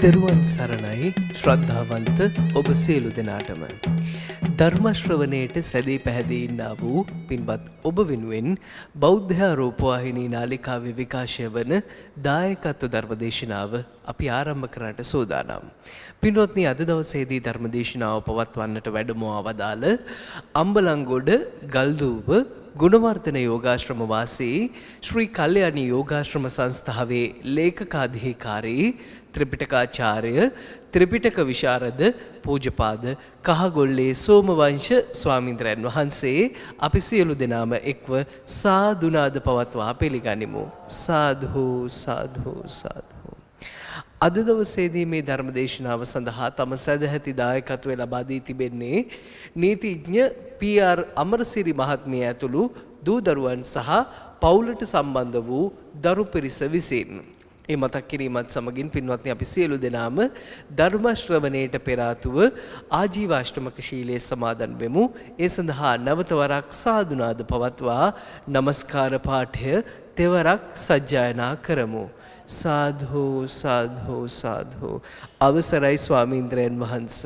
තෙරුවන් සරණයි ශ්‍රද්ධාවන්ත ඔබ සියලු දෙනාටම. ධර්ම ශ්‍රවණයට සැදී පැහැදී ඉන්නා වූ පින්වත් ඔබ වෙනුවෙන් බෞද්ධ රූපවාහිනී නාලිකාවේ විකාශය වන දායකත්ව ධර්මදේශනාව අපි ආරම්භ කරන්නට සූදානම්. පින්වත්නි, අද දවසේදී ධර්මදේශනාව පවත්වන්නට වැඩමවා වදාළ අම්බලන්ගොඩ ගල්දුව ගුණවර්ධන යෝගාශ්‍රම වාසී ශ්‍රී කල්යාණී යෝගාශ්‍රම සංස්ථාවේ ලේකකාධිකාරී ත්‍රිපිටකාචාර්ය ත්‍රිපිටක විශාරද පූජපාද කහගොල්ලේ සෝමවංශ ස්වාමීන්ද්‍රයන් වහන්සේ අපි සියලු දෙනාම එක්ව සාදුනාද පවත්වා පිළිගනිමු. සාදු සාදු සාදු. අද දවසේදී මේ ධර්මදේශනාව සඳහා තම සදැහැති දායකත්වය ලබා දී තිබෙන්නේ නීතිඥ පී.ආර්. අමරසිරි මහත්මිය ඇතුළු දූ දරුවන් සහ පවුලට සම්බන්ධ වූ දරු පිරිස විසින්. ඒ මතක් කිරීමත් සමගින් පින්වත්නි, අපි සියලු දෙනාම ධර්ම ශ්‍රවණයට පෙර ආතුව ආජීවාෂ්ටමක ශීලයේ සමාදන් වෙමු. ඒ සඳහා නැවත වරක් සාදුනාද පවත්වා නමස්කාර පාඨය තෙවරක් සජ්ජායනා කරමු. සාධු සාධු සාධු. අවසරයි ස්වාමීන්ද්‍රයන් වහන්ස.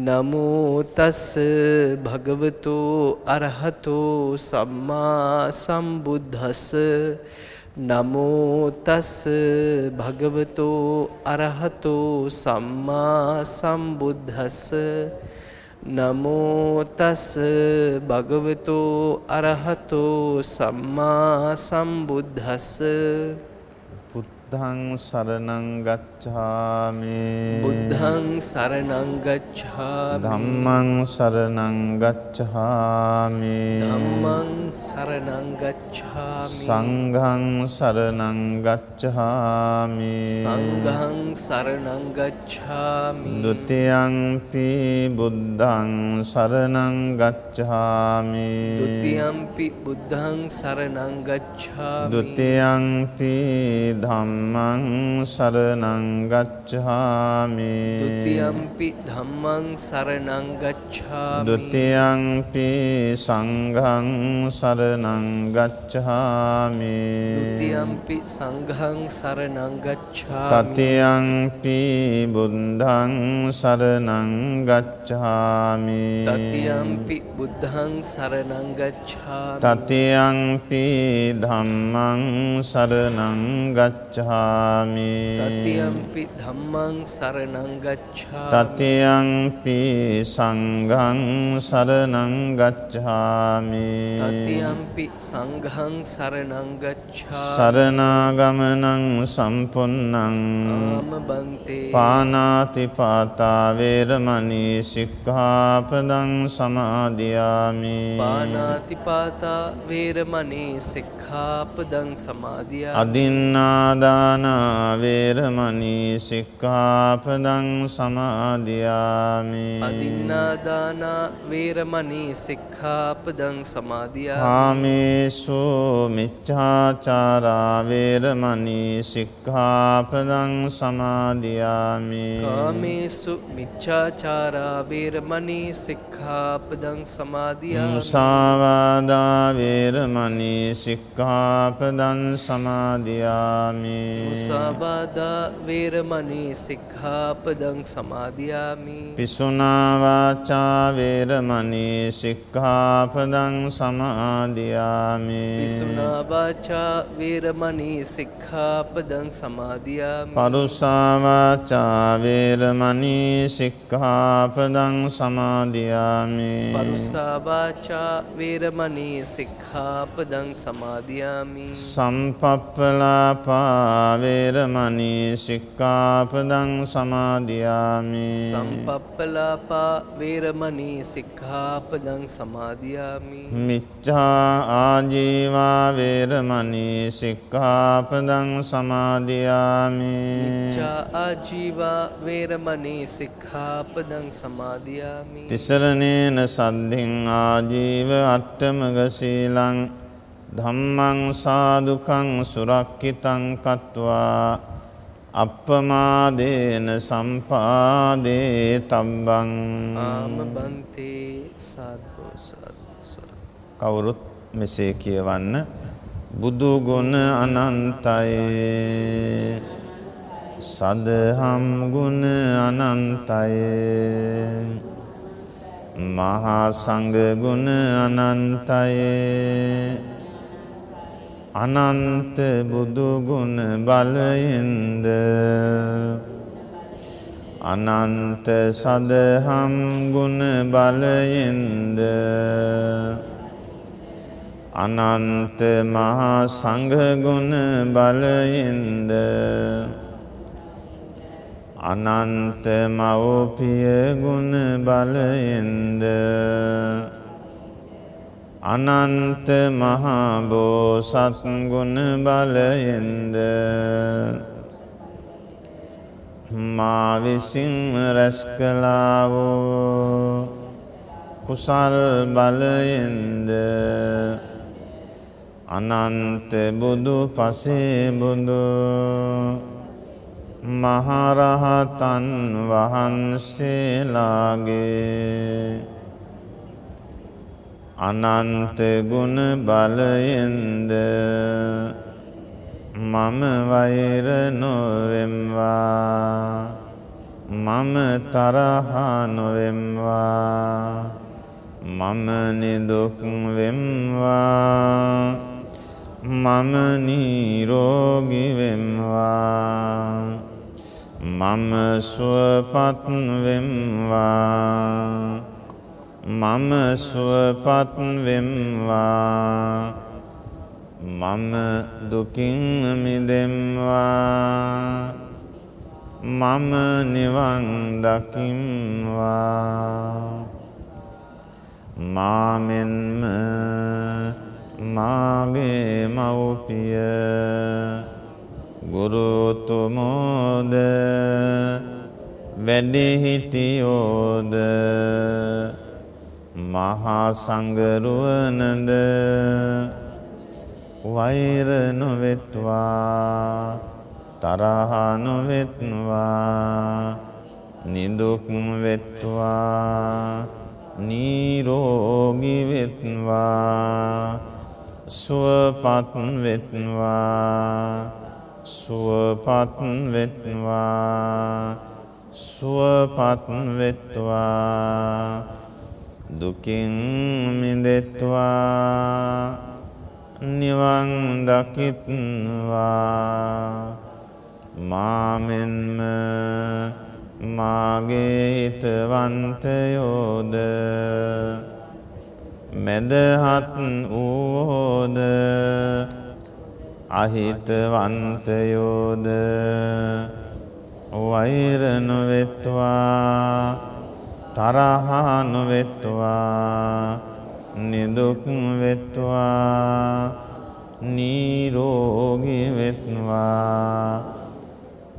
නමෝ තස් භගවතෝ අරහතෝ සම්මා සම්බුද්දස්ස. නමෝ තස් භගවතෝ අරහතෝ සම්මා සම්බුද්දස්ස. නමෝ තස් භගවතෝ අරහතෝ සම්මා සම්බුද්දස්ස. බුද්ධං සරණං ගච්ඡාමි. බුද්ධං සරණං ගච්ඡාමි. ධම්මං සරණං ගච්ඡාමි. ධම්මං සරණං ගච්ඡාමි. සංඝං සරණං ගච්ඡාමි. සංඝං සරණං ගච්ඡාමි. ဒ ුතියංපි බුද්ධං සරණං ගච්ඡාමි. ဒ ුතියංපි බුද්ධං සරණං ගච්ඡාමි. ဒ ුතියංපි ධම්මං සරණං ගච්ඡාමි. ဒ ුතියංපි ධම්මං සරණං ගච්ඡාමි. ဒ ුතියංපි සංඝං සරණං ගච්ඡාමි. ဒ ුතියංපි සංඝං සරණං ගච්ඡාමි. තතියංපි බුද්ධං සරණං ගච්ඡාමි. තතියංපි බුද්ධං සරණං ගච්ඡාමි. තතියංපි ධම්මං සරණං ගච්ඡාමි. තතියංපි ධම්මං සරණං ගච්ඡාමි. තතියංපි සංඝං සරණං ගච්ඡාමි. තතියංපි සංඝං සරණං ගච්ඡාමි. සරණාගමනං සම්පුන්නං ආමබන්තේ. පානාතිපාතා වේරමණී සික්ඛාපදං සමාදියාමි. පානාතිපාතා වේරමණී සික්ඛාපදං සමාදියාමි. අදින්නාදාන වේරමණී සික්ඛාපදං සමාදියාමි. අදින්නාදාන වේරමණී සික්ඛාපදං සමාදියාමි. කාමේසු මිච්ඡාචාරා වේරමණී සික්ඛාපදං සමාදියාමි. කාමේසු මිච්ඡාචාරා වේරමණී සික්ඛාපදං සමාදියාමි. මුසාවාදා වේරමණී සික්ඛාපදං සමාදියාමි. මුසාවාදා වේරමණී සික්ඛාපදං සමාදියාමි. පිසුනා වාචා වේරමණී සික්ඛාපදං සමාදියාමි. පිසුනා වාචා වේරමණී සික්ඛාපදං සමාදියාමි. පරුසා වාචා වේරමණී සික්ඛාපදං සමාදියාමි. පරුසා වාචා වේරමණී සික්ඛාපදං සමාදියාමි. සම්පප්පලාපා වේරමණී සික්ඛාපදං සමාදියාමි. සම්පප්පලාපා වේරමණී සික්ඛාපදං සමාදියාමි. මිච්ඡා ආජීවා වේරමණී සික්ඛාපදං සමාදියාමි. මිච්ඡා ආජීවා වේරමණී සික්ඛාපදං සමාදියාමි. තිසරණේන සද්ධින් ආජීව අට්ඨමග සීලං ධම්මං සාදුකං සුරක්ඛිතං කତ୍වා අප්පමාදේන සම්පාදේ තබ්බං. ආමබන්තේ. සාදු සාදු සාදු. කවුරුත් මෙසේ කියවන්න. බුදු ගුණ අනන්තයි සදහම් ගුණ අනන්තය මහා සංඝ ගුණ අනන්තය අනන්ත බුදු ගුණ බලයෙන්ද අනන්ත සදහම් ගුණ බලයෙන්ද අනන්ත මහා සංඝ ගුණ බලයෙන්ද අනන්ත මව්පිය ගුණ බලයෙන්ද අනන්ත මහා බෝසත් ගුණ බලයෙන්ද මා විසින් රැස් කළා වූ කුසල් බලයෙන්ද අනන්ත බුදු පසේ බුදු මහරහතන් වහන්සේලාගේ අනන්ත ගුණ බලයෙන්ද මම වෛර නොවෙම්වා මම තරහ නොවෙම්වා මම නිදුක් වෙම්වා මම නිරෝගී වෙම්වා මම සුවපත් වෙම්වා මම සුවපත් වෙම්වා මම දුකින් මිදෙම්වා මම නිවන් දකිම්වා මා මෙන්ම මාගේ මව්පිය ගුරුතුමෝද වැඩිහිටියෝද මහා සංඝරුවනද වෛර නොවෙත්වා තරහ නොවෙත්වා නිදුක් වෙත්වා නිරෝගී වෙත්වා සුවපත් වෙත්වා සුවපත් වෙත්වා සුවපත් වෙත්වා දුකින් මිදෙත්වා නිවන් දකිත්වා මා මෙන්ම මාගේ හිතවන්තයෝද මැදහත් වූවෝද අහිතවන්තයෝද වෛර නොවෙත්වා තරහ නොවෙත්වා නිදුක් වෙත්වා නිරෝගී වෙත්වා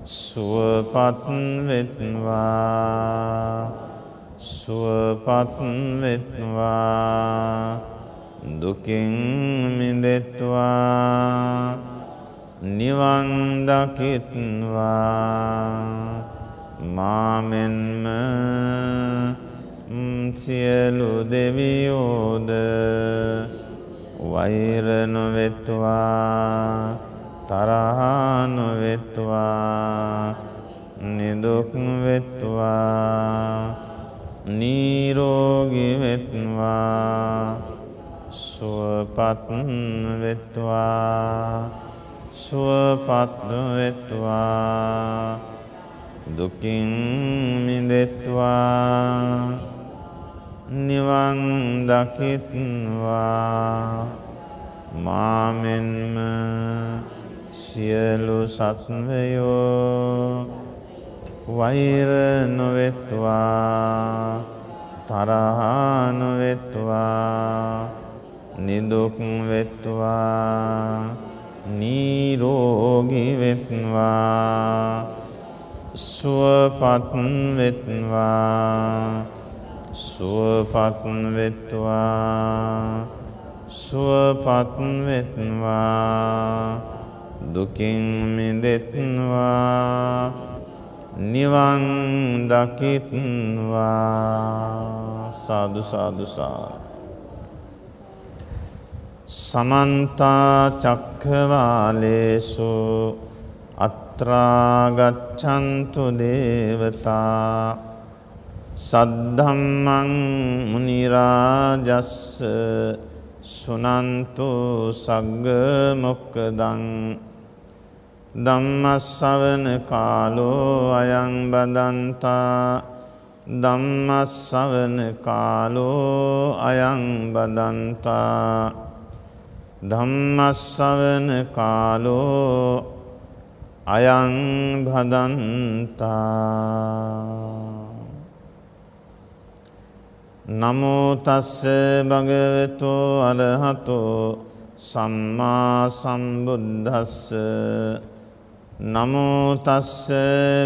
සුවපත් වෙත්වා සුවපත් වෙත්වා දුකින් මිදෙත්වා නිවන් දකිත්වා මා මෙන්ම සියලු දෙවියෝද වෛර නොවෙත්වා තරහ නොවෙත්වා නිදුක් වෙත්වා නිරෝගී වෙත්වා සුවපත් වෙත්වා සුවපත් වෙත්වා දුකින් මිදෙත්වා නිවන් දකිත්වා මා මෙන්ම සියලු සත්වයෝ වෛර නොවෙත්වා තරහ නොවෙත්වා නිදුක් වෙත්වා නිරෝගී වෙත්වා සුවපත් වෙත්වා සුවපත් වෙත්වා සුවපත් වෙත්වා දුකින් මිදෙත්වා නිවන් දකිත්වා සාදු සාදු සාදු සමන්ත චක්ඛවාලේසු අත්‍රා ගච්ඡන්තු දේවතා සද්ධම්මං මුනි රාජස්ස සුනන්තු සග්ග මොක්ඛදං ධම්ම ශ්‍රවණ කාලෝ අයං බදන්තා ධම්ම ශ්‍රවණ කාලෝ අයං බදන්තා ධම්ම ශ්‍රවණ කාලෝ අයං භදන්තා නමෝ තස්ස භගවතු අරහතෝ සම්මා සම්බුද්දස්ස නමෝ තස්ස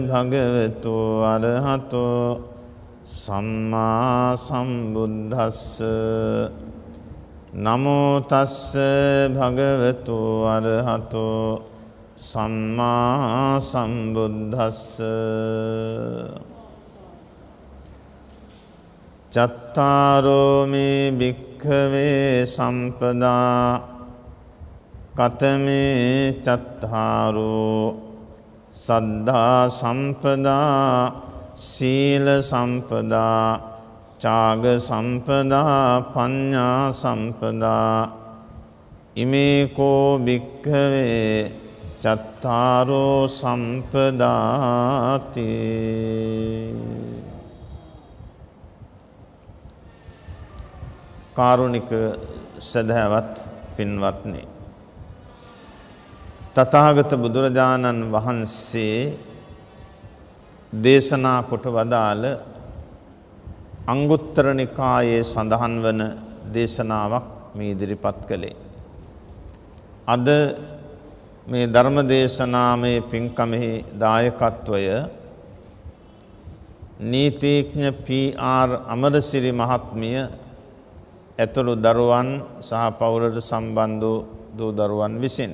භගවතු අරහතෝ සම්මා සම්බුද්දස්ස නමෝ තස්ස භගවතු අරහතෝ සම්මා සම්බුද්දස්ස චත්තාරෝ මේ භික්ඛවේ සම්පදා කතමේ චත්තාරෝ සද්ධා සම්පදා සීල සම්පදා චාග සම්පදා පඤ්ඤා සම්පදා ඉමේකෝ භික්ඛවේ චත්තාරෝ සම්පදාති කාරුණික සදහවත් පින්වත්නි තථාගත බුදුරජාණන් වහන්සේ දේශනා කොට වදාළ අංගුත්තර නිකායේ සඳහන් වන දේශනාවක් මේ ඉදිරිපත් කළේ. අද මේ ධර්ම දේශනාමේ පින්කමෙහි දායකත්වය නීතිඥ පී.ආර්. අමරසිරි මහත්මිය ඇතුළු දරුවන් සහ පවුලට සම්බන්ධ දූ දරුවන් විසින්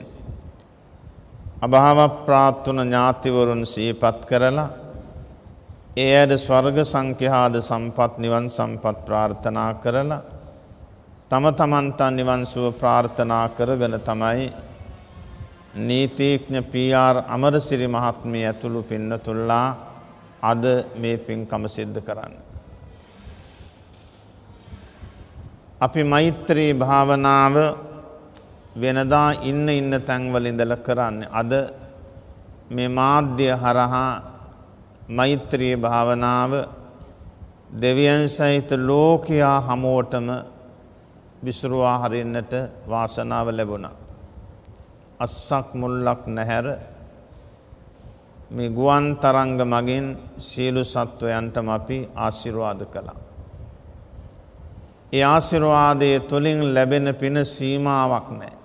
අභාව ප්‍රාර්ථන ඥාතිවරුන් සිහිපත් කරලා ඒ ඇද ස්වර්ග සංඛ්‍යාත සම්පත් නිවන් සම්පත් ප්‍රාර්ථනා කරලා තම තමන්ට නිවන් සුව ප්‍රාර්ථනා කරගෙන තමයි නීතිඥ පී.ආර්. අමරසිරි මහත්මිය ඇතුළු පින්නතුල්ලා අද මේ පින්කම සිද්ධ කරන්නේ. අපි මෛත්‍රී භාවනාව වෙනදා ඉන්න තැන්වල ඉඳලා කරන්නේ. අද මේ මාධ්‍ය හරහා මෛත්‍රී භාවනාව දෙවියන් සහිත ලෝකයා හමුවටම විසුරුවා හරින්නට වාසනාව ලැබුණා. අස්සක් මුල්ලක් නැහැර මේ ගුවන් තරංග මගින් සියලු සත්වයන්ටම අපි ආශිර්වාද කළා. ඒ ආශිර්වාදයේ තුලින් ලැබෙන පින සීමාවක් නැහැ.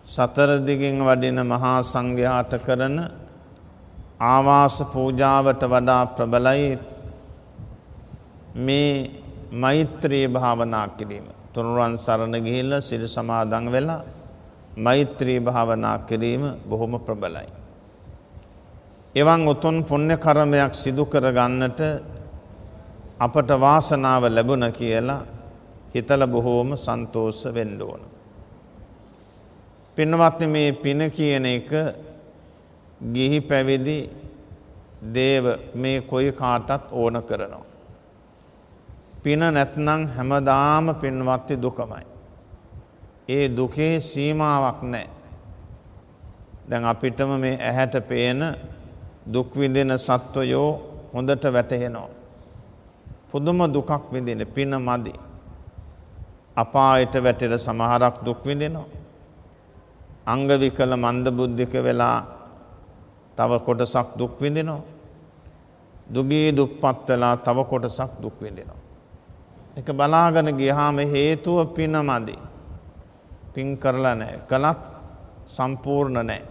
සතර දිගින් වඩින මහා සංඝයාට කරන ආවාස පූජාවට වඩා ප්‍රබලයි මේ මෛත්‍රී භාවනා කිරීම. තුනුරුවන් සරණ ගිහිල්ලා සිල් සමාදන් වෙලා මෛත්‍රී භාවනා කිරීම බොහොම ප්‍රබලයි. එවන් උතුම් පුණ්‍ය කර්මයක් සිදු කර ගන්නට අපට වාසනාව ලැබුණ කියලා හිතලා බොහෝම සන්තෝෂ වෙන්න ඕන. පින්වත්නි මේ පින කියන එක ගිහි පැවිදි දේව මේ කොයි කාටත් ඕන කරනවා. පින නැත්නම් හැමදාම පින්වත්නි දුකමයි. ඒ දුකේ සීමාවක් නැහැ. දැන් අපිටම මේ ඇහැට පේන දුක් විඳින සත්වයෝ හොඳට වැටහෙනවා. පුදුම දුකක් විඳින පින මදි. අපායට වැටෙන සමහරක් දුක් විඳිනවා. අංග විකල මන්ද බුද්ධික වෙලා තව කොටසක් දුක් විඳිනවා. දුගී දුප්පත් වෙලා තව කොටසක් දුක් විඳිනවා. ඒක බලාගෙන ගියාම හේතුව පින මදි. පින් කරලා නැහැ. කලත් සම්පූර්ණ නැහැ.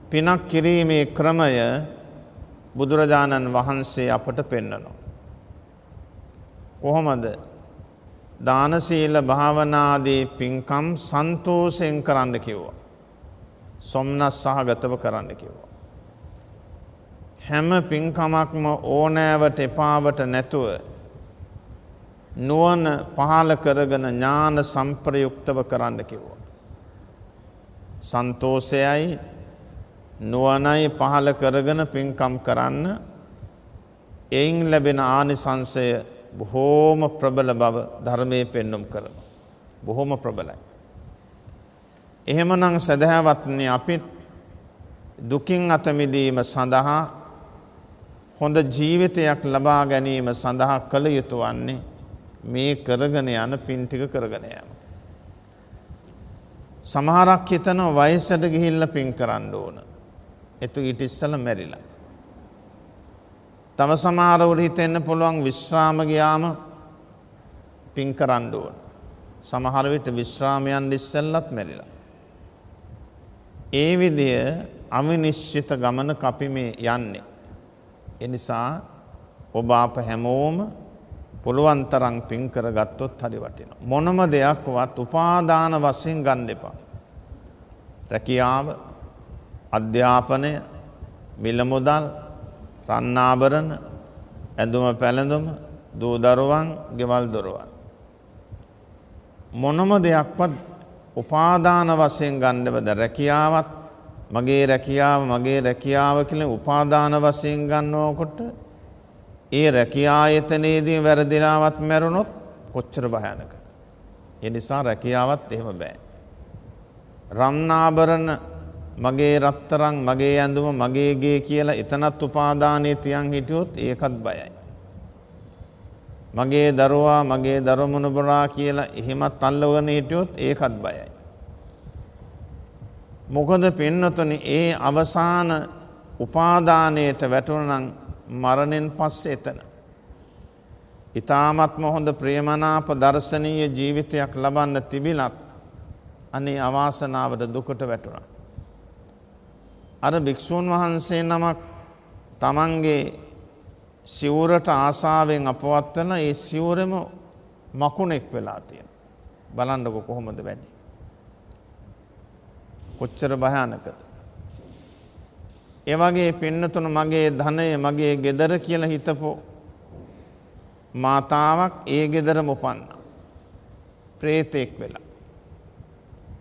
පිනක් කිරීමේ ක්‍රමය බුදුරජාණන් වහන්සේ අපට පෙන්වනවා. කොහොමද? දාන සීල භාවනාදී පින්කම් සන්තෝෂයෙන් කරන්න කිව්වා. සොම්නස් සහගතව කරන්න කිව්වා. හැම පින්කමක්ම ඕනෑවට එපාවට නැතුව නුවණ පහළ කරගෙන ඥාන සම්ප්‍රයුක්තව කරන්න කිව්වා. සන්තෝෂයයි නුවණයි පහළ කරගෙන පින්කම් කරන්න එයින් ලැබෙන ආනිසංසය බොහෝම ප්‍රබල බව ධර්මයේ පෙන්눔 කරනවා. බොහෝම ප්‍රබලයි. එහෙමනම් සදහවත්නි අපිත් දුකින් අත මිදීම සඳහා හොඳ ජීවිතයක් ලබා ගැනීම සඳහා කළ යුතු වන්නේ මේ කරගෙන යන පින් ටික කරගෙන යාම. සමහරක් හිතන වයසට ගිහිල්ලා පින් කරන්න ඕන. එතු ඊට ඉස්සෙල්ලා මැරිලා. තම සමහරවරු හිතෙන්න පුළුවන් විශ්‍රාම ගියාම පින් කරන්න ඕන. සමහර විට විශ්‍රාමයන් ඉස්සෙල්ලත් මැරිලා. ඒ විදිය අවිනිශ්චිත ගමනක අපි මේ යන්නේ. ඒ නිසා ඔබ අප හැමෝම පුළුවන් තරම් පින් කරගත්තොත් හරි වටිනවා. මොනම දෙයක්වත් උපාදාන වශයෙන් ගන්න එපා. රැකියාව, අධ්‍යාපනය, මිල මුදල්, රන් ආභරණ, ඇඳුම පැළඳුම, දූ දරුවන්, ගෙවල් දොරවල්. මොනම දෙයක්වත් උපාදාන වශයෙන් ගන්න බෑ. රැකියාවත් මගේ රැකියාව කියලා උපාදාන වශයෙන් ගන්නකොට ඒ රැකියායතනයේදී වැරදිලාවත් මැරුණොත් කොච්චර භයානකද. ඒ නිසා රැකියාවත් එහෙම බෑ. රන් ආභරණ මගේ රත්තරන් මගේ ඇඳුම මගේ ගේ කියලා එතනත් උපාදානයේ තියන් හිටියොත් ඒකත් බයයි. මගේ දරුවා මගේ දරුමුණුබරා කියලා එහෙමත් අල්ලවගෙන හිටියොත් ඒකත් බයයි. මොකද පින්නතුනි ඒ අවසාන උපාදානයට වැටුණනම් මරණයෙන් පස්සේ එතන. ඊ타ත්ම හොඳ ප්‍රේමනාප දර්ශනීය ජීවිතයක් ලබන්න තිබිලත් අනේ අවාසනාවට දුකට වැටුණා. අර භික්ෂූන් වහන්සේ නමක් තමන්ගේ සිවුරට ආසාවෙන් අපවත් වෙන ඒ සිවුරෙම මකුණෙක් වෙලා තියෙනවා. බලන්නකො කොහොමද වෙන්නේ? කොච්චර භයානකද? ඒ වගේ පින්නතුන මගේ ධනය මගේ ගෙදර කියලා හිතපො මාතාවක් ඒ ගෙදරම උපන්නා. ප්‍රේතෙක් වෙලා.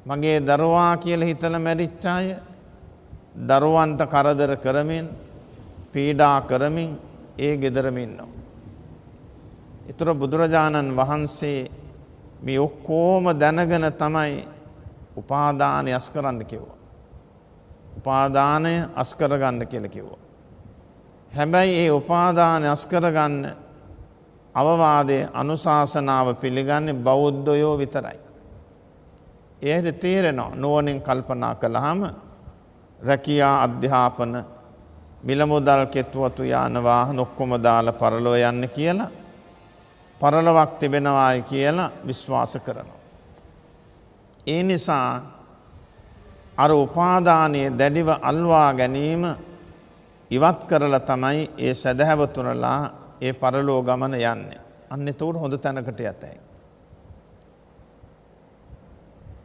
මගේ දරුවා කියලා හිතලා මැරිච්ච අය දරුවන්ට කරදර කරමින් පීඩා කරමින් ඒ ගෙදරම ඉන්නවා. ඊතර බුදුරජාණන් වහන්සේ මේ ඔක්කොම දැනගෙන තමයි උපාදානය අස් කරන්න කිව්වා. උපාදානය අස් කරගන්න කියලා කිව්වා. හැබැයි ඒ උපාදානය අස් කරගන්න අවවාදයේ අනුශාසනාව පිළිගන්නේ බෞද්ධයෝ විතරයි. ඒකට තේරෙනවා නුවණින් කල්පනා කළාම රැකියා අධ්‍යාපන මිල මුදල් කෙත්වතු යාන වාහන ඔක්කොම දාලා පරලෝ යන්න කියලා පරලොවක් තිබෙනවායි කියලා විශ්වාස කරනවා. ඒ නිසා අර උපාදානයේ දැඩිව අල්වා ගැනීම ඉවත් කරලා තමයි ඒ සදහැවතුනලා ඒ පරලෝ ගමන යන්නේ. අන්න ඒතකොට හොඳ තැනකට යතයි.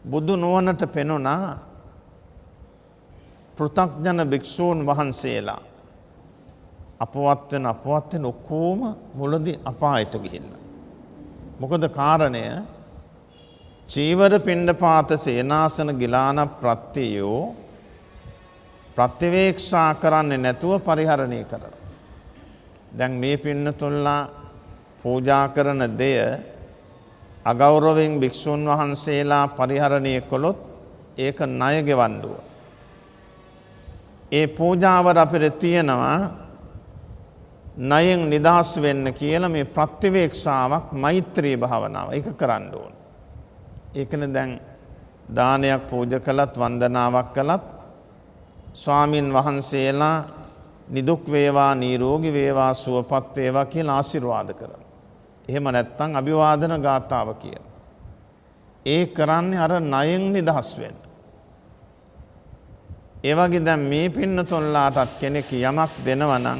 බුදු නුවණට පෙනුණා පෘථග්ජන භික්ෂූන් වහන්සේලා අපවත් වෙන ඔක්කොම මුලදී අපායට ගිහිල්ලා. මොකද කාරණය චීවර පිණ්ඩපාත සේනාසන ගිලාන ප්‍රත්‍යයෝ ප්‍රතිවේක්ෂා කරන්නේ නැතුව පරිහරණය කරනවා. දැන් මේ පින්නතුල්ලා පූජා කරන දෙය අගෞරවයෙන් භික්ෂුන් වහන්සේලා පරිහරණය කළොත් ඒක ණය ගෙවන්න ඕන. ඒ පූජාවර අපිට තියෙනවා ණයෙන් නිදහස් වෙන්න කියලා මේ ප්‍රතිවේක්ෂාවක් මෛත්‍රී භාවනාව ඒක කරන්න ඕන. ඒකනේ දැන් දානයක් පූජා කළත් වන්දනාවක් කළත් ස්වාමින් වහන්සේලා නිදුක් වේවා නිරෝගී වේවා සුවපත් වේවා කියලා ආශිර්වාද කරනවා. එහෙම නැත්නම් අභිවාදන ගාථාව කියන. ඒ කරන්නේ අර ණයෙන් නිදහස් වෙන්න. ඒ වගේ දැන් මේ පින්නතුන්ලාටත් කෙනෙක් යමක් දෙනවා නම්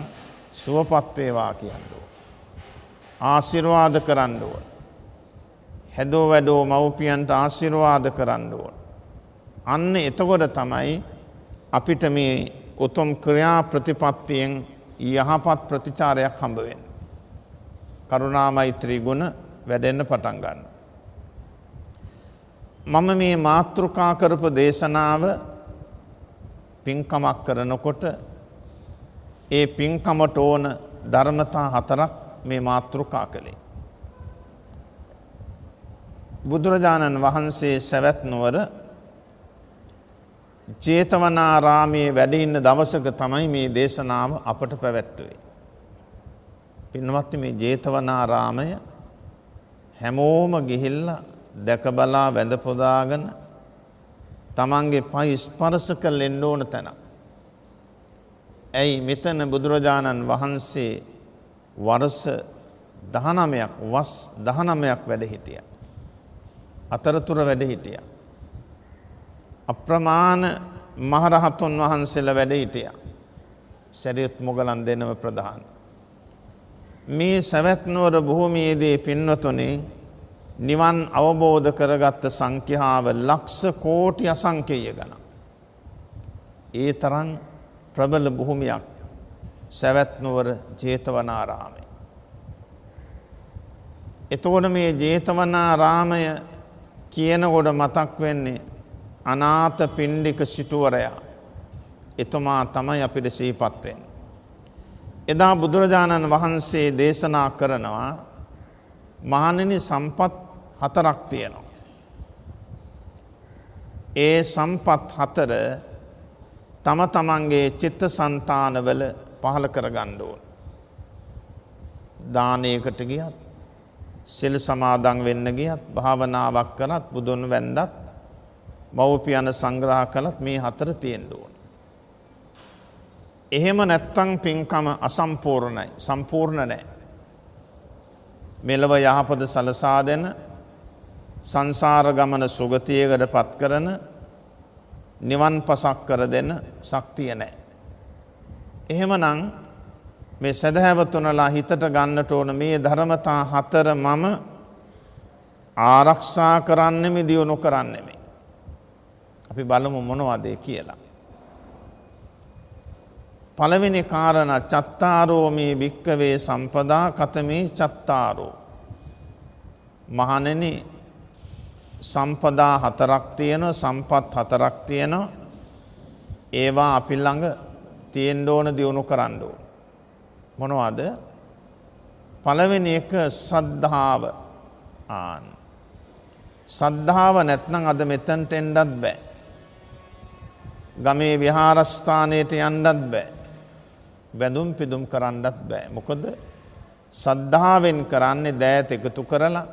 සුවපත් වේවා කියන්නේ. ආශිර්වාද කරන්න ඕන. හැදෝ වැඩෝ මව්පියන්ට ආශිර්වාද කරන්න ඕන. අන්න එතකොට තමයි අපිට මේ උතුම් ක්‍රියා ප්‍රතිපත්තියෙන් යහපත් ප්‍රතිචාරයක් හම්බ වෙන්නේ. කරුණා මෛත්‍රී ගුණ වැඩෙන්න පටන් ගන්න. මම මේ මාතෘකා කරපු දේශනාව පින්කමක් කරනකොට ඒ පින්කමට ඕන ධර්මතා 4ක් මේ මාතෘකා කළේ. බුදුරජාණන් වහන්සේ සවැත් නුවර ජේතවනාරාමයේ වැඩ ඉන්න දවසක තමයි මේ දේශනාව අපට පැවැත්වුවේ. පින්වත්නි, මේ ජේතවනාරාමය හැමෝම ගිහිල්ලා දැක බලා වැඳ පුදාගෙන තමන්ගේ පය ස්පර්ශ කරන්න ඕන තැන. ඇයි මෙතන බුදුරජාණන් වහන්සේ වර්ෂ 19ක් වස් 19ක් වැඩ හිටියා. අතරතුර වැඩ හිටියා. අප්‍රමාණ මහරහතුන් වහන්සේලා වැඩ හිටියා. සරියුත් මොගලන් දෙනම ප්‍රධාන. මේ සවැත් නුවර භූමියේදී පින්වතුනි නිවන් අවබෝධ කරගත්ත සංඛ්‍යාව ලක්ෂ කෝටි අසංඛ්‍යය ගණන්. ඒ තරම් ප්‍රබල භූමියක් සවැත් නුවර ජේතවනාරාමය. එතකොට මේ ජේතවනාරාමය කියනකොට මතක් වෙන්නේ අනාථ පිණ්ඩික සිටුවරයා. එතුමා තමයි අපිට සිහිපත් වෙන්නේ. එදා බුදුරජාණන් වහන්සේ දේශනා කරනවා මහණෙනි සම්පත් 4ක් තියෙනවා. ඒ සම්පත් 4 තම තමන්ගේ චිත්තසංතානවල පහළ කරගන්න ඕන. දානයකට ගියත්, සිල් සමාදන් වෙන්න ගියත්, භාවනාවක් කරත්, බුදුන් වැන්දත්, මව්පියන් සංග්‍රහ කළත් මේ 4 තියෙන්න ඕන. එහෙම නැත්තම් පින්කම අසම්පූර්ණයි, සම්පූර්ණ නැහැ. මෙලව යහපත සලසා දෙන, සංසාර ගමන සුගතියකට පත් කරන, නිවන් පසක් කර දෙන ශක්තිය නැහැ. එහෙමනම් මේ සදහැවතුනලා හිතට ගන්නට ඕන මේ ධර්මතා 4 මම ආරක්ෂා කරන්නෙමි, දියුණු කරන්නෙමි. අපි බලමු මොනවද කියලා. පළවෙනි කාරණා චත්තාරෝ මේ භික්කවේ සම්පදා කතමේ චත්තාරෝ. මහණෙනි සම්පදා 4ක් තියෙනවා, සම්පත් 4ක් තියෙනවා. ඒවා අපි ළඟ තියෙන්න ඕන, දියුණු කරන්න ඕන. මොනවද? පළවෙනි එක ශ්‍රද්ධාව. ශ්‍රද්ධාව නැත්නම් අද මෙතනට එන්නත් බෑ. ගමේ විහාරස්ථානයට යන්නත් බෑ. බැඳුම් පිදුම් කරන්නත් බෑ. මොකද ශ්‍රද්ධාවෙන් කරන්නේ දෑත එකතු කරලා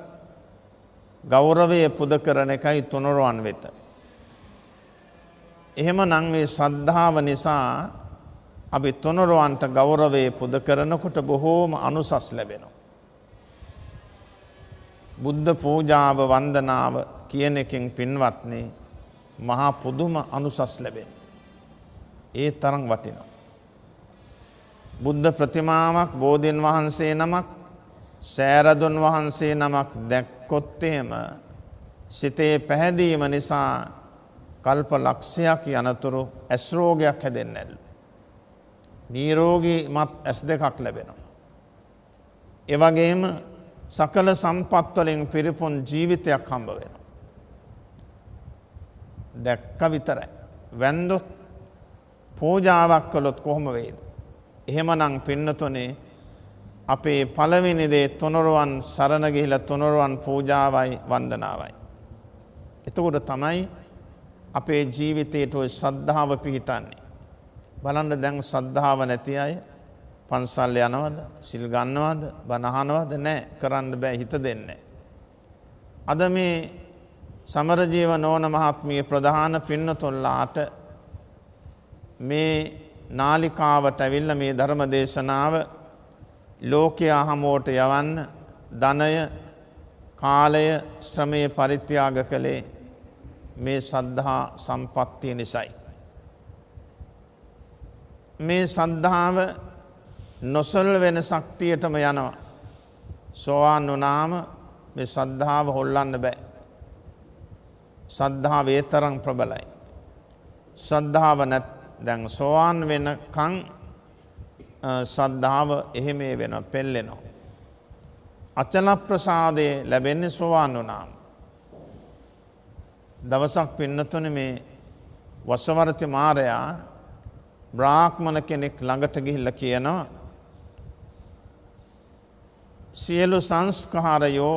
ගෞරවය පුද කරන එකයි තුනුරුවන් වෙත. එහෙමනම් මේ ශ්‍රද්ධාව නිසා අපි තුනුරුවන්ට ගෞරවය පුද කරනකොට බොහෝම අනුසස් ලැබෙනවා. බුද්ධ පූජාව වන්දනාව කියන එකෙන් පින්වත්නි මහා පුදුම අනුසස් ලැබෙන. ඒ තරම් වටිනවා. බුද්ධ ප්‍රතිමාවක්, බෝධීන් වහන්සේ නමක්, සෑරදුන් වහන්සේ නමක් දැක්කොත් එහෙම සිතේ පැහැදීම නිසා කල්ප ලක්ෂයක් යනතුරු ඇස් රෝගයක් හැදෙන්නේ නැල්ලු. නිරෝගී මත් ඇස් දෙකක් ලැබෙනවා. ඒ වගේම සකල සම්පත් වලින් පිරිපුන් ජීවිතයක් හම්බ වෙනවා. දැක්ක විතරයි. වැන්දොත් පූජාවක් කළොත් කොහොම වෙයිද? එහෙමනම් පින්නතුනේ අපේ පළවෙනි දේ තුනුරුවන් සරණ ගිහිලා තුනුරුවන් පූජාවයි වන්දනාවයි. එතකොට තමයි අපේ ජීවිතයට ඔය ශ්‍රද්ධාව පිහිටන්නේ. බලන්න දැන් ශ්‍රද්ධාව නැති අය පන්සල් යනවද? සිල් ගන්නවද? බණ අහනවද? නැහැ. කරන්න බෑ, හිත දෙන්නේ. අද මේ සමරජීව නෝන මහත්මිය ප්‍රධාන පින්නතුල්ලාට මේ නාලිකාවට ඇවිල්ලා මේ ධර්ම දේශනාව ලෝකයා හමුවට යවන්න ධනය, කාලය, ශ්‍රමය පරිත්‍යාග කළේ මේ ශ්‍රද්ධා සම්පත්තිය නිසායි. මේ ශ්‍රද්ධාව නොසල් වෙන ශක්තියටම යනවා. සෝවාන් වුණාම මේ ශ්‍රද්ධාව හොල්ලන්න බෑ. ශ්‍රද්ධාව ඒ තරම් ප්‍රබලයි. ශ්‍රද්ධාව නැත් දැන් සෝවාන් වෙනකන් ශ්‍රද්ධාව එහෙම වෙනවා, පෙල්ලෙනවා. අචල ප්‍රසාදේ ලැබෙන්නේ සෝවාන් වුණාම. දවසක් පින්නතුනේ මේ වසවර්ති මාරයා බ්‍රාහ්මණ කෙනෙක් ළඟට ගිහිල්ලා කියනවා සියලු සංස්කාරයෝ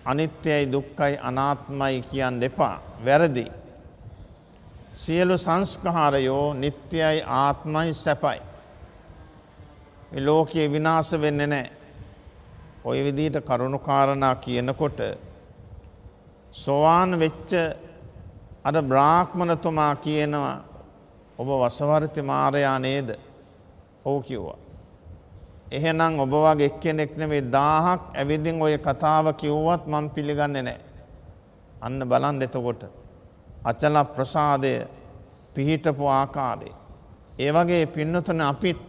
අනිත්‍යයි දුක්ඛයි අනාත්මයි කියන්න එපා. වැරදි. සියලු සංස්කාරයෝ නිට්ටයයි ආත්මයි සැපයි. මේ ලෝකයේ විනාශ වෙන්නේ නැහැ. ওই විදිහට කරුණු කාරණා කියනකොට සෝවාන් වෙච්ච අර බ්‍රාහ්මණතුමා කියනවා ඔබ වසවර්ති මාරයා නේද? ඔව් කිව්වා. එහෙනම් ඔබ වගේ එක්කෙනෙක් නෙමෙයි 1000ක් ඇවිදින් ඔය කතාව කිව්වත් මම පිළිගන්නේ නැහැ. අන්න බලන්න එතකොට අචල ප්‍රසාදය පිහිටපු ආකාරය. ඒ වගේ පින්නතුනේ අපිත්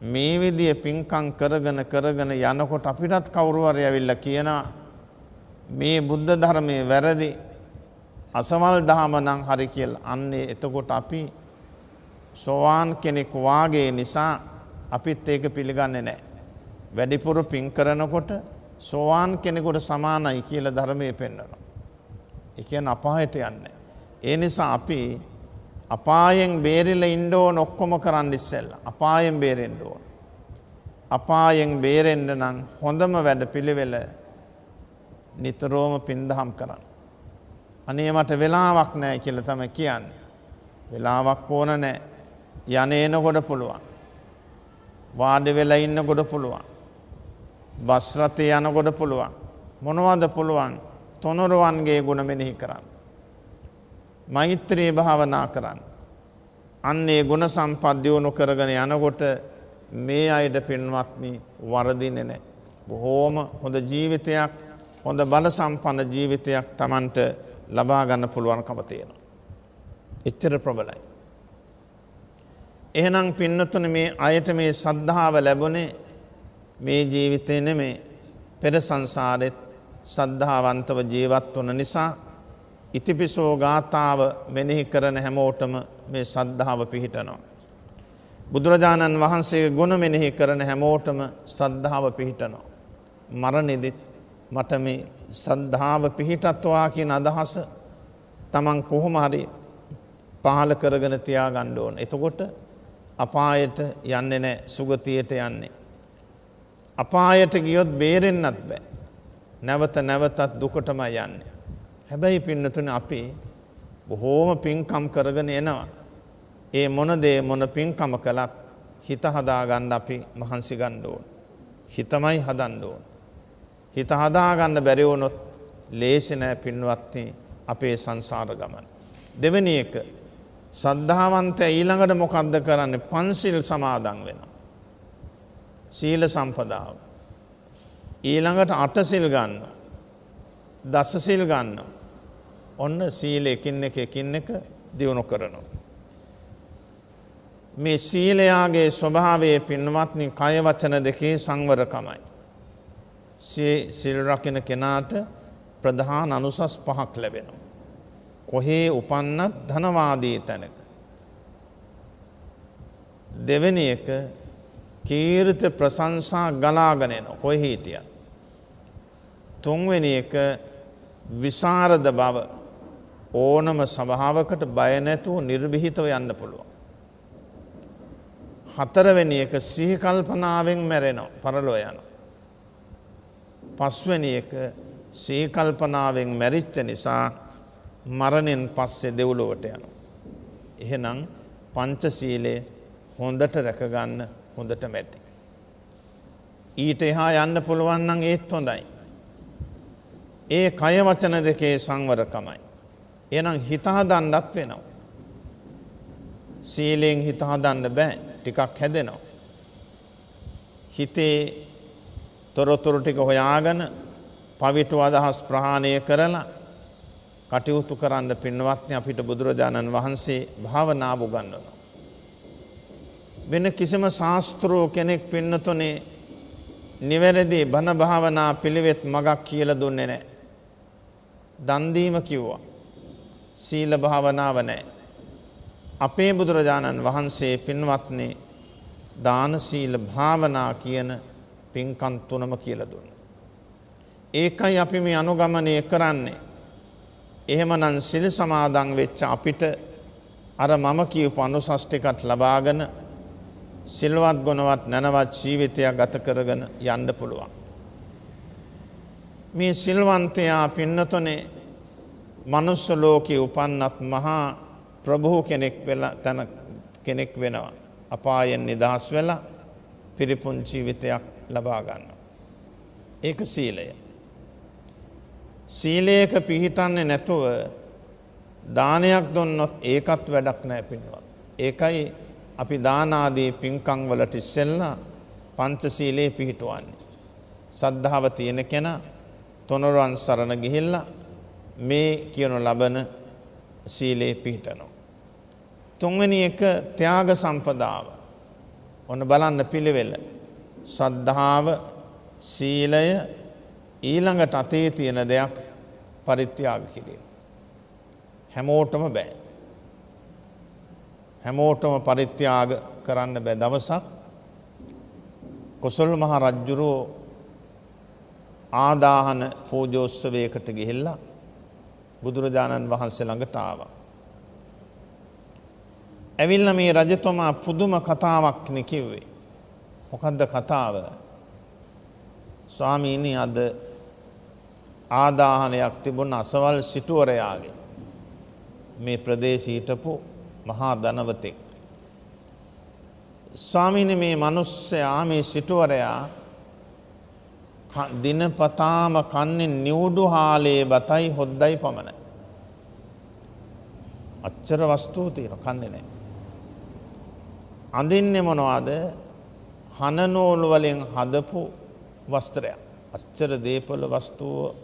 මේ විදිය පින්කම් කරගෙන යනකොට අපිටත් කවුරු හරි ඇවිල්ලා කියනවා මේ බුද්ධ ධර්මයේ වැරදි අසවල් දහම නම් හරි කියලා. අන්නේ එතකොට අපි සෝවාන් කෙනෙක් වාගේ නිසා අපිත් ඒක පිළිගන්නේ නැහැ. වැඩිපුර පින් කරනකොට සෝවාන් කෙනෙකුට සමානයි කියලා ධර්මයේ පෙන්වනවා. ඒ කියන්නේ අපායට යන්නේ. ඒ නිසා අපි අපායෙන් බේරිලා ඉන්න ඕන ඔක්කොම කරන්න ඉස්සෙල්ලා. අපායෙන් බේරෙන්න ඕන. අපායෙන් බේරෙන්න නම් හොඳම වැඩ පිළිවෙල නිතරම පින්දහම් කරන්න. අනේ මට වෙලාවක් නැහැ කියලා තමයි කියන්නේ. වෙලාවක් ඕන නැහැ. යන්නේනකොට පුළුවන්. වාඩි වෙලා ඉන්නකොට පුළුවන්. බස් රථේ යනකොට පුළුවන්. මොනවද පුළුවන්? තොනරුවන්ගේ ගුණ මෙනෙහි කරන්න. මෛත්‍රී භාවනා කරන්න. අන්නේ ගුණ සම්පත් දියුණු කරගෙන යනකොට මේ අයට පින්වත්නි වරදින්නේ නැහැ. බොහෝම හොඳ ජීවිතයක්, හොඳ බල සම්පන්න ජීවිතයක් Tamanට ලබා ගන්න පුළුවන්කම තියෙනවා. එච්චර ප්‍රබලයි. එහෙනම් පින්නතුනේ මේ අයට මේ සද්ධාව ලැබුණේ මේ ජීවිතේ නෙමේ පෙර සංසාරෙත් සද්ධාවන්තව ජීවත් වුණ නිසා ඉතිපිසෝ ගාථාව මෙනෙහි කරන හැමෝටම මේ සද්ධාව පිහිටනවා. බුදුරජාණන් වහන්සේගේ ගුණ මෙනෙහි කරන හැමෝටම ශ්‍රද්ධාව පිහිටනවා. මරණෙදිත් මට මේ ශ්‍රද්ධාව පිහිටත්වා කියන අදහස Taman කොහොම හරි පහල කරගෙන තියාගන්න ඕන. එතකොට අපායට යන්නේ නැහැ, සුගතියට යන්නේ. අපායට ගියොත් බේරෙන්නත් බෑ. නැවත නැවතත් දුකටම යන්නේ. හැබැයි පින්නතුනේ අපි බොහෝම පින්කම් කරගෙන එනවා. ඒ මොන දේ මොන පින්කම කළත් හිත හදාගන්න අපි මහන්සි ගන්න ඕන. හිතමයි හදන්න ඕන. හිත හදාගන්න බැරි වුණොත් ලේසි නෑ පින්වත්නි අපේ සංසාර ගමන. දෙවෙනි එක ශ්‍රද්ධාවන්තය ඊළඟට මොකද්ද කරන්නේ? පන්සිල් සමාදන් වෙනවා. සීල සම්පදාව. ඊළඟට අටසිල් ගන්නවා. දසසිල් ගන්නවා. ඔන්න සීල එකින් එක දියුණු කරනවා. මේ සීලයාගේ ස්වභාවයේ පින්වත්නි කය වචන දෙකේ සංවරකමයි. සීල් රකින්න කෙනාට ප්‍රධාන අනුසස් 5ක් ලැබෙනවා. කොහේ උපන්නත් ධනවාදී තැනක. දෙවෙනි එක කීර්ති ප්‍රශංසා ගලාගෙන එනවා කොහේ හිටියත්. තුන්වෙනි එක විසරද බව ඕනම සභාවකට බය නැතුව නිර්භීතව යන්න පුළුවන්. හතරවෙනි එක සිහි කල්පනාවෙන් මැරෙනවා, පරලෝ යනවා. පස්වෙනි එක සිහි කල්පනාවෙන් මැරිච්ච නිසා මරණයෙන් පස්සේ දෙව්ලොවට යනවා. එහෙනම් පංචශීලයේ හොඳට රැකගන්න හොඳට මැති. ඊට එහා යන්න පුළුවන් නම් ඒත් හොඳයි. ඒ කය වචන දෙකේ සංවරකමයි. එහෙනම් හිත හදන්නත් වෙනවා. සීලෙන් හිත හදන්න බෑ. ටිකක් හැදෙනවා. හිතේ තොරතුරු ටික හොයාගෙන පවිතු අදහස් ප්‍රහාණය කරලා කටයුතු කරන්න පින්වත්නි අපිට බුදුරජාණන් වහන්සේ භාවනාව උගන්වනවා. වෙන කිසිම ශාස්ත්‍රෝ කෙනෙක් පින්නතුනේ නිවැරදි බණ භාවනා පිළිවෙත් මගක් කියලා දුන්නේ නැහැ. දන් දීම කිව්වා. සීල භාවනාව නැහැ. අපේ බුදුරජාණන් වහන්සේ පින්වත්නි දාන සීල භාවනා කියන පින්කම් තුනම කියලා දුන්නා. ඒකයි අපි මේ අනුගමනය කරන්නේ. එහෙමනම් සිල් සමාදන් වෙච්ච අපිට අර මම කියපු අනුසස් ටිකත් ලබාගෙන සිල්වත් ගුණවත් නැනවත් ජීවිතයක් ගත කරගෙන යන්න පුළුවන්. මේ සිල්වන්තයා පින්නතුනේ මනුස්ස ලෝකේ උපන්නත් මහා ප්‍රභූ කෙනෙක් වෙනවා. අපායෙන් නිදහස් වෙලා පිරිපුන් ජීවිතයක් ලබා ගන්නවා. ඒක සීලය. සීලයක පිහිටන්නේ නැතුව දානයක් දුන්නොත් ඒකත් වැඩක් නැහැ පින්වත්. ඒකයි අපි දාන ආදී පින්කම් වලට ඉස්සෙල්ලා පංචශීලයේ පිහිටවන්නේ. සද්ධාව තියෙන කෙනා තුනුරුවන් සරණ ගිහිල්ලා මේ කියන ලබන සීලේ පිහිටනවා. තුන්වෙනි එක ත්‍යාග සම්පදාව. ඔන්න බලන්න පිළිවෙල. ශ්‍රද්ධාව, සීලය, ඊළඟට අතේ තියෙන දෙයක් පරිත්‍යාග කිරීම. හැමෝටම බෑ. හැමෝටම පරිත්‍යාග කරන්න බෑ. දවසක් කොසල් මහ රජුරෝ ආදාහන පූජෝත්සවයකට ගිහිල්ලා බුදුරජාණන් වහන්සේ ළඟට ආවා. ඇවිල්ලා මේ රජතුමා පුදුම කතාවක් නේ කිව්වේ. මොකද්ද කතාව? ස්වාමීනි අද ආදාහනයක් තිබුණ අසවල් සිටුවරයාගේ මේ ප්‍රදේශී හිටපු මහා ධනවතෙක්. ස්වාමීනි මේ මිනිස්සයා මේ සිටුවරයා දිනපතාම කන්නේ නිවුඩු හාලේ බතයි හොද්දයි පමණයි. අච්චර වස්තු තියෙන කන්නේ නැහැ. අඳින්නේ මොනවද? හනනෝල් වලින් හදපු වස්ත්‍රයක්. අච්චර දීපල වස්තුව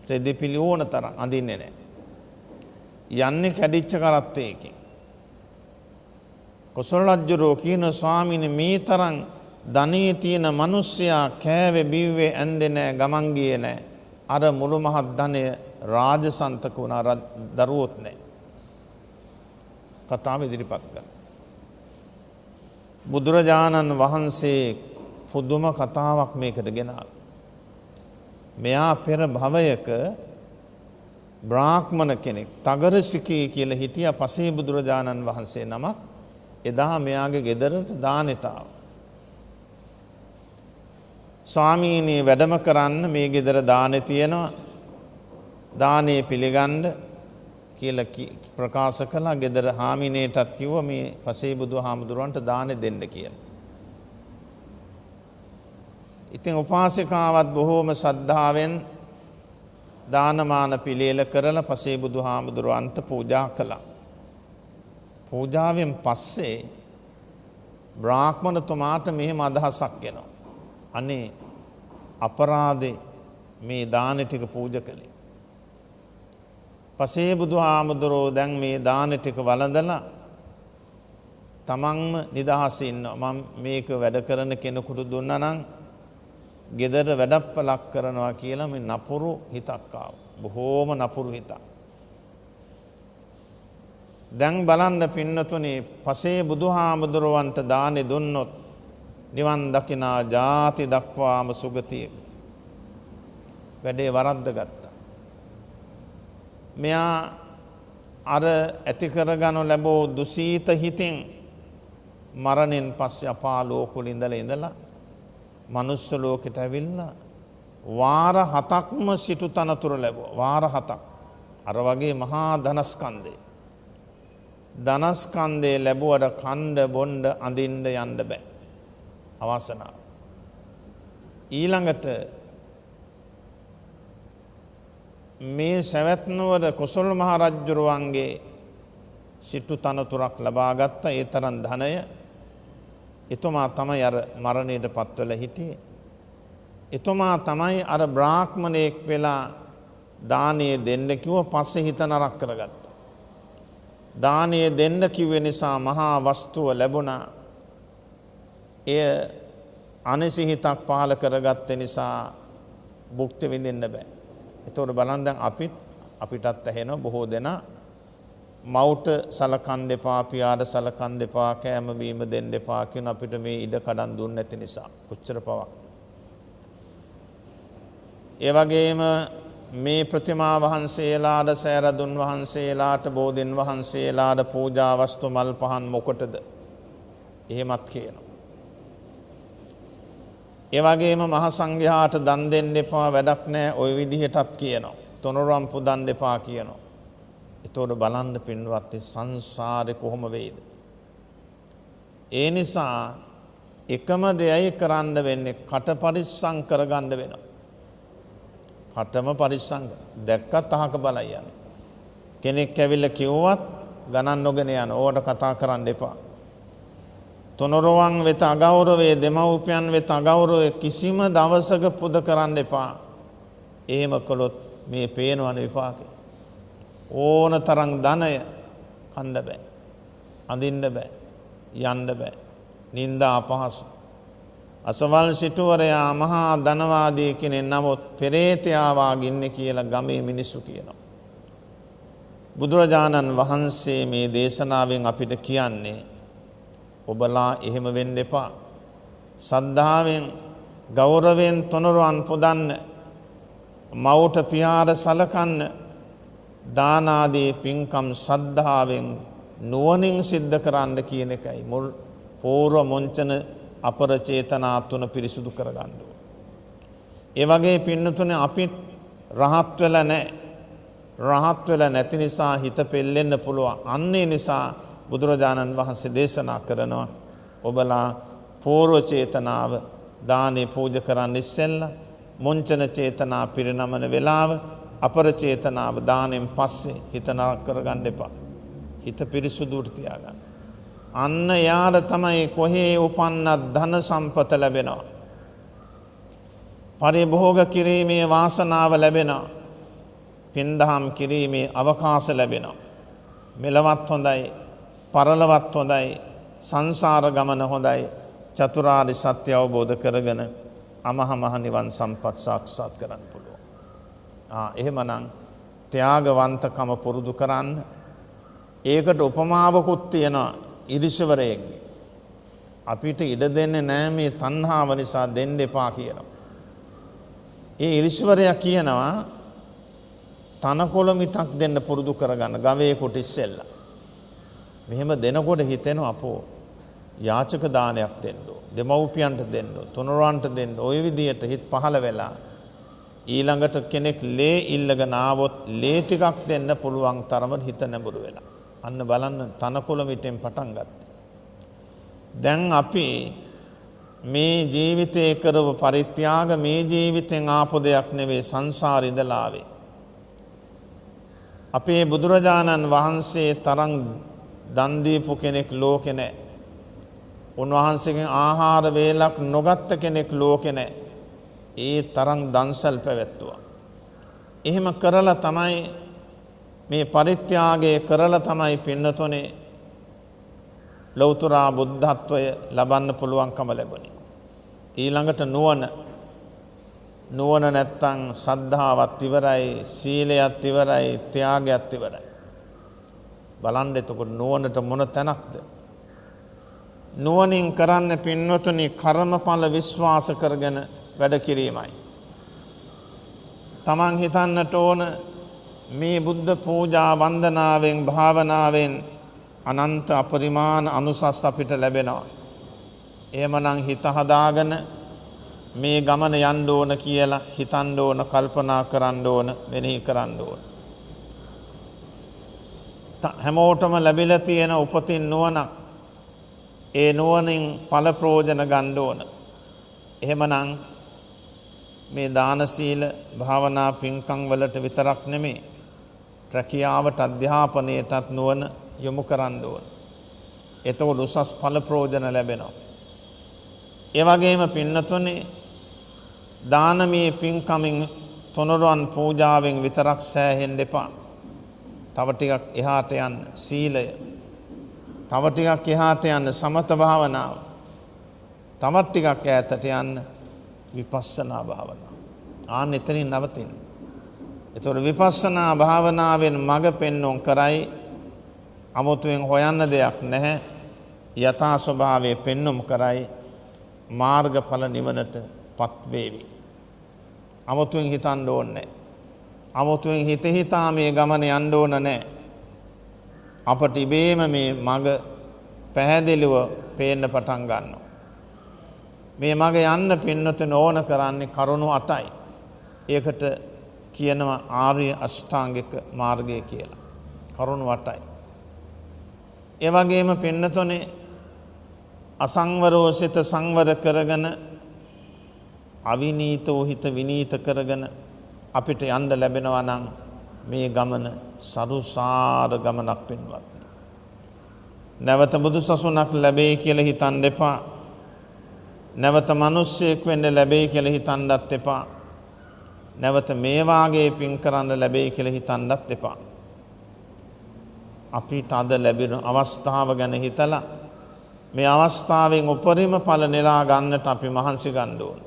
රෙදිපිලි ඕන තරම් අඳින්නේ නැහැ. යන්නේ කැඩිච්ච කරත්තයකින්. කොසල් රජුරෝ කියන ස්වාමීනි මේ තරම් ධනෙ තියෙන මිනිස්සයා කෑවේ බිව්වේ ඇන්දේ නැහැ ගමන් ගියේ නැහැ. අර මුළු මහත් ධනය රාජසන්තක වුණා දරුවොත් නැහැ. කතාව ඉදිරිපත් කරනවා. බුදුරජාණන් වහන්සේ පුදුම කතාවක් මේකට ගෙනාවා. මෙයා පෙර භවයක බ්‍රාහ්මණ කෙනෙක් තගරසිකී කියලා හිටියා පසේ බුදුරජාණන් වහන්සේ නමක්. එදා මෙයාගේ ගෙදරට දානෙට ආවා. ස්වාමීනි වැඩම කරන්න මේ ගෙදර දානෙ තියෙනවා. දානේ පිළිගන්න කියලා ප්‍රකාශ කළා. ගෙදර හාමිනේටත් කිව්වා මේ පසේ බුදුහාමුදුරන්ට දානෙ දෙන්න කියලා. ඉතින් උපාසිකාවත් බොහෝම ශ්‍රද්ධාවෙන් දානමාන පිළියෙල කරලා පසේ බුදුහාමුදුරන්ට පූජා කළා. පූජාවෙන් පස්සේ බ්‍රාහ්මණතුමාට මෙහෙම අදහසක් එනවා. අනේ අපරාධේ මේ දානෙ ටික පූජා කළේ. පසේ බුදුහාමුදුරෝ දැන් මේ දානෙ ටික වළඳලා තමන්ම නිදහසේ ඉන්නවා. මම මේක වැඩ කරන කෙනෙකුට දුන්නා නම් ගෙදර වැඩප්පලක් කරනවා කියලා මේ නපුරු හිතක් ආවා. බොහෝම නපුරු හිතක්. දැන් බලන්න පින්නතුනේ පසේ බුදුහාමුදුරුවන්ට දානෙ දුන්නොත් නිවන් දකිනා ජාති දක්වාම සුගතිය. වැඩේ වරද්ද ගත්තා. මෙයා අර ඇති කරගනු ලැබූ දුසීත හිතින් මරණයෙන් පස්සේ අපාලෝකුල ඉඳලා මනුස්ස ලෝකෙට ඇවිල්ලා වාර 7ක්ම සිටු තනතුර ලැබුවා. වාර 7ක්. අර වගේ මහා ධනස්කන්ධය. ධනස්කන්ධය ලැබුවට කණ්ඩ බොණ්ඩ අඳින්න යන්න බෑ. අවාසනාව. ඊළඟට මේ සවැත් නුවර කොසල් මහ රජුරුවන්ගේ සිටු තනතුරක් ලබා ගත්ත ඒ තරම් ධනය එතුමා තමයි අර මරණයට පත්වලා හිටියේ. එතුමා තමයි අර බ්‍රාහ්මණයෙක් වෙලා දානීය දෙන්න කිව්ව පස්සේ හිත නරක කරගත්තා. දානීය දෙන්න කිව්වේ නිසා මහා වස්තුව ලැබුණා. එය අනසිහිතක් පහල කරගත්ත නිසා භුක්ති විඳින්න බෑ. ඒතකොට බලන්න දැන් අපිටත් ඇහෙනවා බොහෝ දෙනා මවුට සලකන් දෙපා පියාට සලකන් දෙපා කෑම බීම දෙන්න දෙපා කියන අපිට මේ ඉඩ කඩන් දුන්නේ නැති නිසා කොච්චර පවක්. ඒ වගේම මේ ප්‍රතිමා වහන්සේලාට සෑරදුන් වහන්සේලාට බෝධින් වහන්සේලාට පූජා වස්තු මල් පහන් මොකටද? එහෙමත් කියනවා. ඒ වගේම මහ සංඝයාට දන් දෙන්න එපා වැඩක් නැහැ ওই විදිහටත් කියනවා. තොනරුවන් පුදන් දෙපා කියනවා. ඒතකොට බලන්න පින්වත්නි සංසාරේ කොහොම වෙයිද? ඒ නිසා එකම දෙයයි කරන්න වෙන්නේ කට පරිස්සම් කරගන්න වෙනවා. කටම පරිස්සම් දැක්කත් අහක බලයි යන. කෙනෙක් ඇවිල්ලා කිව්වත් ගණන් නොගෙන යන. ඕකට කතා කරන්න එපා. තොනරුවන් වෙත අගෞරවයේ දෙමව්පියන් වෙත අගෞරවයේ කිසිම දවසක පුද කරන්න එපා. එහෙම කළොත් මේ පේනවන විපාකේ. ඕන තරම් ධනය කන්න බෑ. අඳින්න බෑ. යන්න බෑ. නින්දා අපහාස. අසවල් සිටුවරයා මහා ධනවාදී කෙනෙක් නමුත් පෙරේතයා වාගේ ඉන්නේ කියලා ගමේ මිනිස්සු කියනවා. බුදුරජාණන් වහන්සේ මේ දේශනාවෙන් අපිට කියන්නේ ඔබලා එහෙම වෙන්න එපා. සද්ධාවෙන් ගෞරවයෙන් තොනරුවන් පුදන්න, මව්ට පියාට සලකන්න, දාන ආදී පින්කම් සද්ධාවෙන් නුවණින් සිද්ධ කරන්න කියන එකයි මුල් පූර්ව මොංචන අපර චේතනා තුන පිරිසුදු කරගන්න ඕන. ඒ වගේ පින්නතුනේ අපිත් රහත් වෙලා නැහැ. රහත් වෙලා නැති නිසා හිත පෙල්ලෙන්න පුළුවන්. අන්නේ නිසා බුදුරජාණන් වහන්සේ දේශනා කරනවා ඔබලා පූර්ව චේතනාව දානේ පූජා කරන්න ඉස්සෙල්ලා මොංචන චේතනා පිරිනමන වෙලාව අපර චේතනාව දානෙන් පස්සේ හිත නරක කරගන්න එපා. හිත පිරිසුදුට තියාගන්න. අන්න යාර තමයි කොහේ උපන්නත් ධන සම්පත ලැබෙනවා. පරිභෝග කිරීමේ වාසනාව ලැබෙනවා. පින්දහම් කිරීමේ අවකාශ ලැබෙනවා. මෙලවත් හොඳයි, පරලවත් හොඳයි, සංසාර ගමන හොඳයි. චතුරාර්ය සත්‍ය අවබෝධ කරගෙන අමහා නිවන් සම්පත් සාක්ෂාත් කරන්න පුළුවන්. එහෙමනම් ත්‍යාගවන්තකම පුරුදු කරන්න. ඒකට උපමාවකුත් තියෙනවා ඉරිසිවරයෙක්ගේ. අපිට ඉඩ දෙන්නේ නැහැ මේ තණ්හාව නිසා දෙන්න එපා කියනවා. ඒ ඉරිසිවරයා කියනවා තනකොළ මිටක් දෙන්න පුරුදු කරගන්න ගවයෙකුට ඉස්සෙල්ලා. මෙහෙම දෙනකොට හිතෙනවා අපෝ යාචක දානයක් දෙන්න ඕන. දෙමව්පියන්ට දෙන්න ඕන. තුනුරවන්ට දෙන්න. ওই විදියට හිත පහළ වෙලා ඊළඟට කෙනෙක් ලේ ඉල්ලගෙන ආවොත් ලේ ටිකක් දෙන්න පුළුවන් තරමට හිත නැඹුරු වෙලා. අන්න බලන්න තනකොළ මිටෙන් පටන් ගත්තා. දැන් අපි මේ ජීවිතේ කරව පරිත්‍යාග මේ ජීවිතෙන් ආපු දෙයක් නෙවෙයි සංසාරේ ඉඳලා ආවේ. අපේ බුදුරජාණන් වහන්සේ තරම් දන් දීපු කෙනෙක් ලෝකේ නැහැ. උන්වහන්සේගෙන් ආහාර වේලක් නොගත්ත කෙනෙක් ලෝකේ නැහැ. ඒ තරම් දන්සල් පැවැත්තුවා. එහෙම කරලා තමයි මේ පරිත්‍යාගය කරලා තමයි පින්නතොනේ ලෞතර බුද්ධත්වය ලබන්න පුළුවන්කම ලැබුණේ. ඊළඟට නුවණ නැත්තම් සද්ධාවත් ඉවරයි, සීලයත් ඉවරයි, ත්‍යාගයත් ඉවරයි. බලන්න එතකොට නුවණට මොන තැනක්ද? නුවණින් කරන්න පින්නතුනි කර්මඵල විශ්වාස කරගෙන වැඩ කිරීමයි. තමන් හිතන්නට ඕන මේ බුද්ධ පූජා වන්දනාවෙන් භාවනාවෙන් අනන්ත අපරිමාණ අනුසස් අපිට ලැබෙනවා. එහෙමනම් හිත හදාගෙන මේ ගමන යන්න ඕන කියලා හිතන්න ඕන, කල්පනා කරන්න ඕන, මෙනෙහි කරන්න ඕන. හැමෝටම ලැබිලා තියෙන උපතින් නුවණක්. ඒ නුවණින් ඵල ප්‍රයෝජන ගන්න ඕන. එහෙමනම් මේ දාන සීල භාවනා පින්කම් වලට විතරක් නෙමෙයි රැකියාවට අධ්‍යාපනයටත් නුවණ යොමු කරන්න ඕන. එතකොට උසස් ඵල ප්‍රයෝජන ලැබෙනවා. ඒ වගේම පින්නතුනේ දානමය පින්කමින් තොනරුවන් පූජාවෙන් විතරක් සෑහෙන්න එපා. තව ටිකක් එහාට යන්න සීලය. තව ටිකක් එහාට යන්න සමත භාවනාව. තවත් ටිකක් ඈතට යන්න විපස්සනා භාවනාව. ආන්න එතනින් නවතින්න. ඒතකොට විපස්සනා භාවනාවෙන් මඟ පෙන්වුම් කරයි අමුතුවෙන් හොයන්න දෙයක් නැහැ. යථා ස්වභාවයේ පෙන්වුම් කරයි මාර්ගඵල නිවනට පත් වේවි. අමුතුවෙන් හිතන්න ඕනේ. අමුතුවෙන් හිත හිතා මේ ගමන යන්න ඕන නැහැ. අපට ඉබේම මේ මඟ පැහැදිලිව පේන්න පටන් ගන්නවා. මේ මඟ යන්න පින්නතුන් ඕන කරන්නේ කරුණු 8යි. ඒකට කියනවා ආර්ය අෂ්ටාංගික මාර්ගය කියලා. කරුණු 8යි. ඒ වගේම පින්නතුනේ අසංවරව සිත සංවර කරගෙන අවිනීතව හිත විනීත කරගෙන අපිට යන්න ලැබෙනවා නම් මේ ගමන සරුසාර ගමනක් පින්වත්නි. නැවත බුදුසසුනක් ලැබෙයි කියලා හිතන්න එපා. නැවත මිනිස්සෙක් වෙන්න ලැබෙයි කියලා හිතන්නත් එපා. නැවත මේ වාගේ පින් කරන්න ලැබෙයි කියලා හිතන්නත් එපා. අපිට අද ලැබෙන අවස්ථාව ගැන හිතලා මේ අවස්ථාවෙන් උපරිම ඵල නෙලා ගන්නට අපි මහන්සි ගන්න ඕන.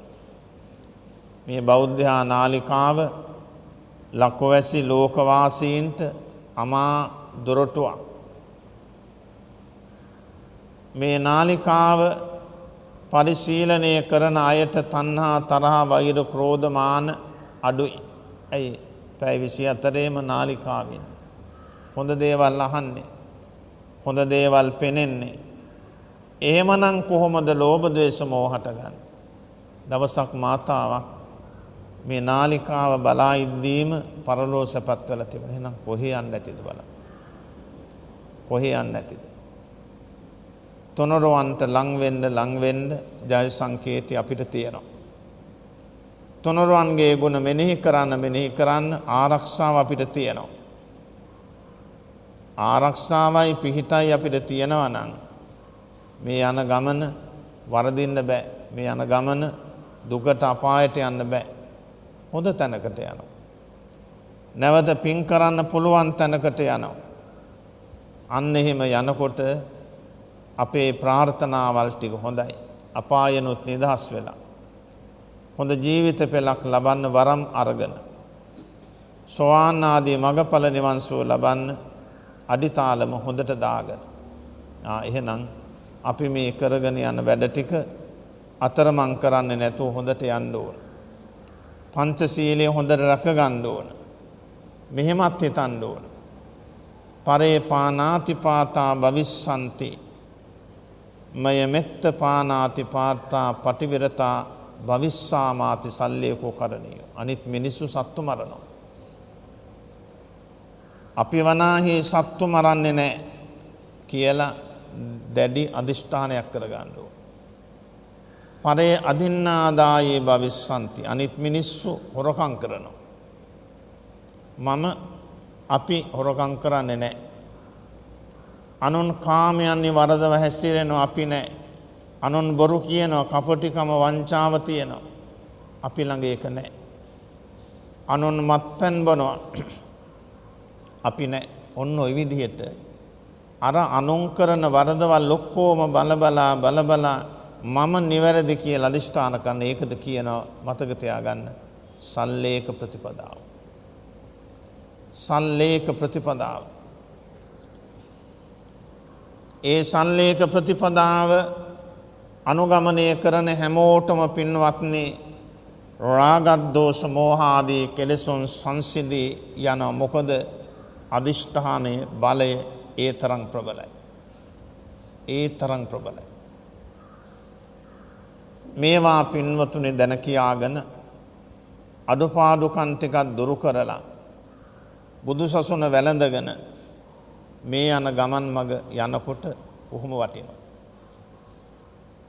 මේ බෞද්ධ නාලිකාව ලක්වැසි ලෝකවාසීන්ට අමා දොරටුවක්. මේ නාලිකාව පරිශීලනය කරන අයට තණ්හා තරහ වෛර ක්‍රෝධ මාන අඩුයි. ඇයි? පැය 24ේම නාලිකාවෙන් හොඳ දේවල් අහන්නේ, හොඳ දේවල් පෙනෙන්නේ. එහෙමනම් කොහොමද ලෝභ ද්වේෂ මෝහ හටගන්නේ? දවසක් මාතාවක් මේ නාලිකාව බලා ඉද්දීම පරලෝසපත් වෙලා තිබුණා. එහෙනම් කොහේ යන්න ඇතිද බලන්න. කොහේ යන්න ඇතිද? තුනරුවන්ට ලං වෙන්න ජය සංකේතي අපිට තියෙනවා. තුනරුවන්ගේ ගුණ මෙනෙහි කරන්න ආරක්ෂාව අපිට තියෙනවා. ආරක්ෂාවයි පිහිටයි අපිට තියෙනවා නම් මේ යන ගමන වරදින්න බෑ. මේ යන ගමන දුකට අපායට යන්න බෑ. හොඳ තැනකට යනවා. නැවත පින් කරන්න පුළුවන් තැනකට යනවා. අන්න එහෙම යනකොට අපේ ප්‍රාර්ථනාවල් ටික හොඳයි. අපායනොත් නිදහස් වෙලා හොඳ ජීවිත පෙළක් ලබන්න වරම් අරගෙන සෝවාන් ආදී මගඵල නිවන් සුව ලබන්න අඩිතාලම හොඳට දාගෙන එහෙනම් අපි මේ කරගෙන යන වැඩ ටික අතරමං කරන්නේ නැතුව හොඳට යන්න ඕන. පංචශීලයේ හොඳට රැක ගන්න ඕන. මෙහෙමත් හිතන්න ඕන. පරේ පානාති පාතා භවිස්සanti මය මෙත්ත පානාති පාතා පටිවිරතා භවිස්සාමාති සල්ලේකෝ කරණිය. අනිත් මිනිස්සු සත්තු මරනවා. අපි වනාහි සත්තු මරන්නේ නැහැ කියලා දැඩි අදිෂ්ඨානයක් කරගන්න ඕන. පරේ අදින්නාදායේ භවිස්සanti අනිත් මිනිස්සු හොරකම් කරනවා. අපි හොරකම් කරන්නේ නැහැ. අනුන් කාමයන්හි වරදව හැසිරෙනවා අපි නැහැ. අනුන් බොරු කියනවා, කපටිකම වංචාව තියෙනවා. අපි ළඟ ඒක නැහැ. අනුන් මත්පැන් බොනවා. අපි නැහැ. ඔන්න ඔය විදිහට අර අනුන් කරන වරදවල් ඔක්කොම බලබලා මම නිවැරදි කියලා අදිෂ්ඨාන කරන ඒකට කියනවා මතක තියාගන්න සල්ලේක ප්‍රතිපදාව. සල්ලේක ප්‍රතිපදාව. ඒ සල්ලේක ප්‍රතිපදාව අනුගමනය කරන හැමෝටම පින්වත්නි රාග දෝෂ මෝහ ආදී කෙලෙසුන් සංසිඳී යන මොකද අදිෂ්ඨානයේ බලය ඒ තරම් ප්‍රබලයි. ඒ තරම් ප්‍රබලයි. මේවා පින්වතුනි දැන කියාගෙන අඩුපාඩුකම් ටිකක් දුරු කරලා බුදුසසුන වැළඳගෙන මේ යන ගමන් මඟ යනකොට කොහොම වටිනවා.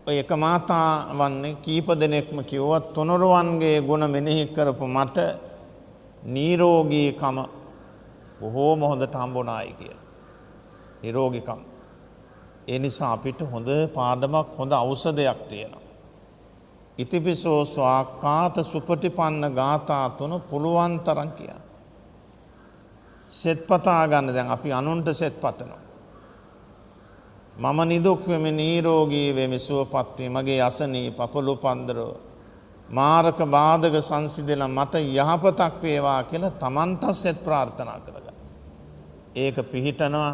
ඔය එක මාතාවන්නේ කීප දෙනෙක්ම කිව්වා තුනරුවන්ගේ ගුණ මෙනෙහි කරපු මට නිරෝගීකම බොහෝම හොඳට හම්බුණායි කියලා. නිරෝගීකම. ඒ නිසා අපිට හොඳ පාඩමක් හොඳ ඖෂධයක් තියෙනවා. ඉතිපිසෝ ස්වාක්කාත සුපටිපන්න ගාථා තුන පුළුවන් තරම් කියන්න. සෙත් පතා ගන්න දැන් අපි අනුන්ට සෙත් පතනවා. මම නිදුක් වෙමි නිරෝගී වෙමි සුවපත් වෙමි මගේ අසනීප පපළු පන්දරෝ මාරක බාධක සංසිඳලා මට යහපතක් වේවා කියලා Tamanට සෙත් ප්‍රාර්ථනා කරගන්න. ඒක පිහිටනවා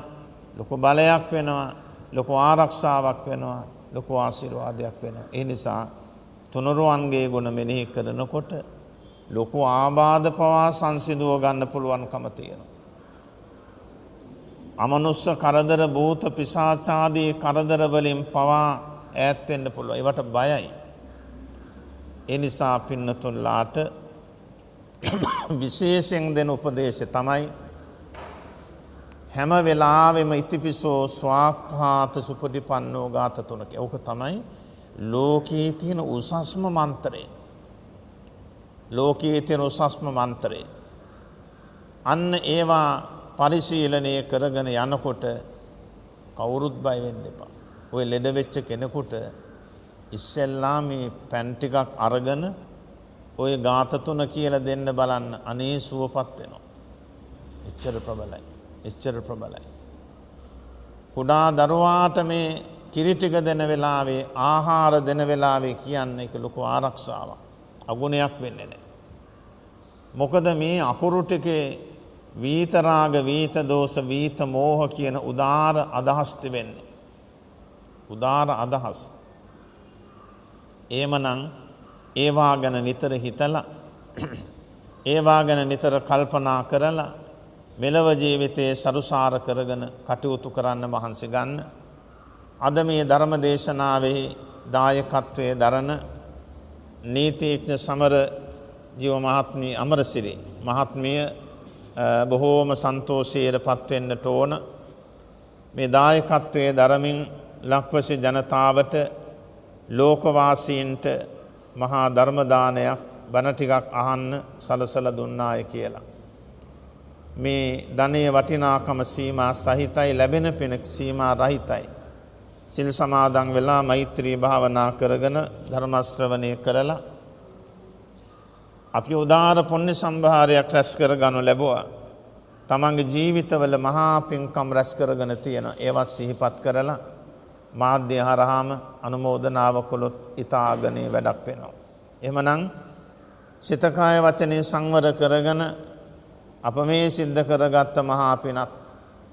ලොකු බලයක් වෙනවා ලොකු ආරක්ෂාවක් වෙනවා ලොකු ආශිර්වාදයක් වෙනවා. ඒ නිසා තුනුරුවන්ගේ ගුණ මෙනෙහි කරනකොට ලොකු ආබාධ පවා සංසිඳුව ගන්න පුළුවන්කම තියෙනවා. අමනුස්ස කරදර භූත පිසාචාදී කරදර වලින් පවා ඈත් වෙන්න පුළුවන්. ඒවට බයයි. ඒ නිසා පින්නතුන්ලාට විශේෂයෙන් දෙන උපදේශය තමයි හැම වෙලාවෙම ඉතිපිසෝ ස්වාක්ඛාත සුපටිපන්නෝ ගාත තුනක. ඕක තමයි ලෝකයේ තියෙන උසස්ම මන්ත්‍රය. ලෝකයේ තියෙන උසස්ම මන්ත්‍රය. අන්න ඒවා පරිශීලනය කරගෙන යනකොට කවුරුත් බය වෙන්න එපා. ඔය ලෙඩ වෙච්ච කෙනෙකුට ඉස්සෙල්ලා මේ පැන් ටිකක් අරගෙන ඔය ගාත තුන කියලා දෙන්න බලන්න. අනේ සුවපත් වෙනවා. එච්චර ප්‍රබලයි. එච්චර ප්‍රබලයි. කුඩා දරුවාට මේ කිරි ටික දෙන වෙලාවේ ආහාර දෙන වෙලාවේ කියන්නේ ඒක ලොකු ආරක්ෂාවක්. අගුණයක් වෙන්නේ නැහැ. මොකද මේ අකුරු ටිකේ වීත රාග, වීත දෝෂ, වීත මෝහ කියන උදාර අදහස් තිබෙන්නේ. උදාර අදහස්. එහෙමනම් ඒවා ගැන නිතර හිතලා ඒවා ගැන නිතර කල්පනා කරලා මෙලව ජීවිතයේ සරුසාර කරගෙන කටයුතු කරන්න මහන්සි ගන්න. අද මේ ධර්ම දේශනාවේ දායකත්වයේ දරන නීතිඥ සමර ජීව මහත්මිය අමරසිරි මහත්මිය බොහෝම සන්තෝෂයට පත්වෙන්නට ඕන. මේ දායකත්වයේ දරමින් ලක්වැසි ජනතාවට ලෝකවාසීන්ට මහා ධර්මදානයක් බණ ටිකක් අහන්න සලසලා දුන්නාය කියලා. මේ ධනයේ වටිනාකම සීමා සහිතයි, ලැබෙන පින සීමා රහිතයි. සිල් සමාදන් වෙලා මෛත්‍රී භාවනා කරගෙන ධර්ම ශ්‍රවණය කරලා අපි උදාාර පුණ්‍ය සම්භාරයක් රැස් කරගනු ලැබුවා. තමන්ගේ ජීවිතවල මහා පින්කම් රැස් කරගෙන තියෙන ඒවත් සිහිපත් කරලා මාධ්‍ය හරහාම අනුමෝදනාව කළොත් ඉතාගනේ වැඩක් වෙනවා. එහෙමනම් සිත කාය වචනේ සංවර කරගෙන අප මේ සිද්ධ කරගත්ත මහා පිනත්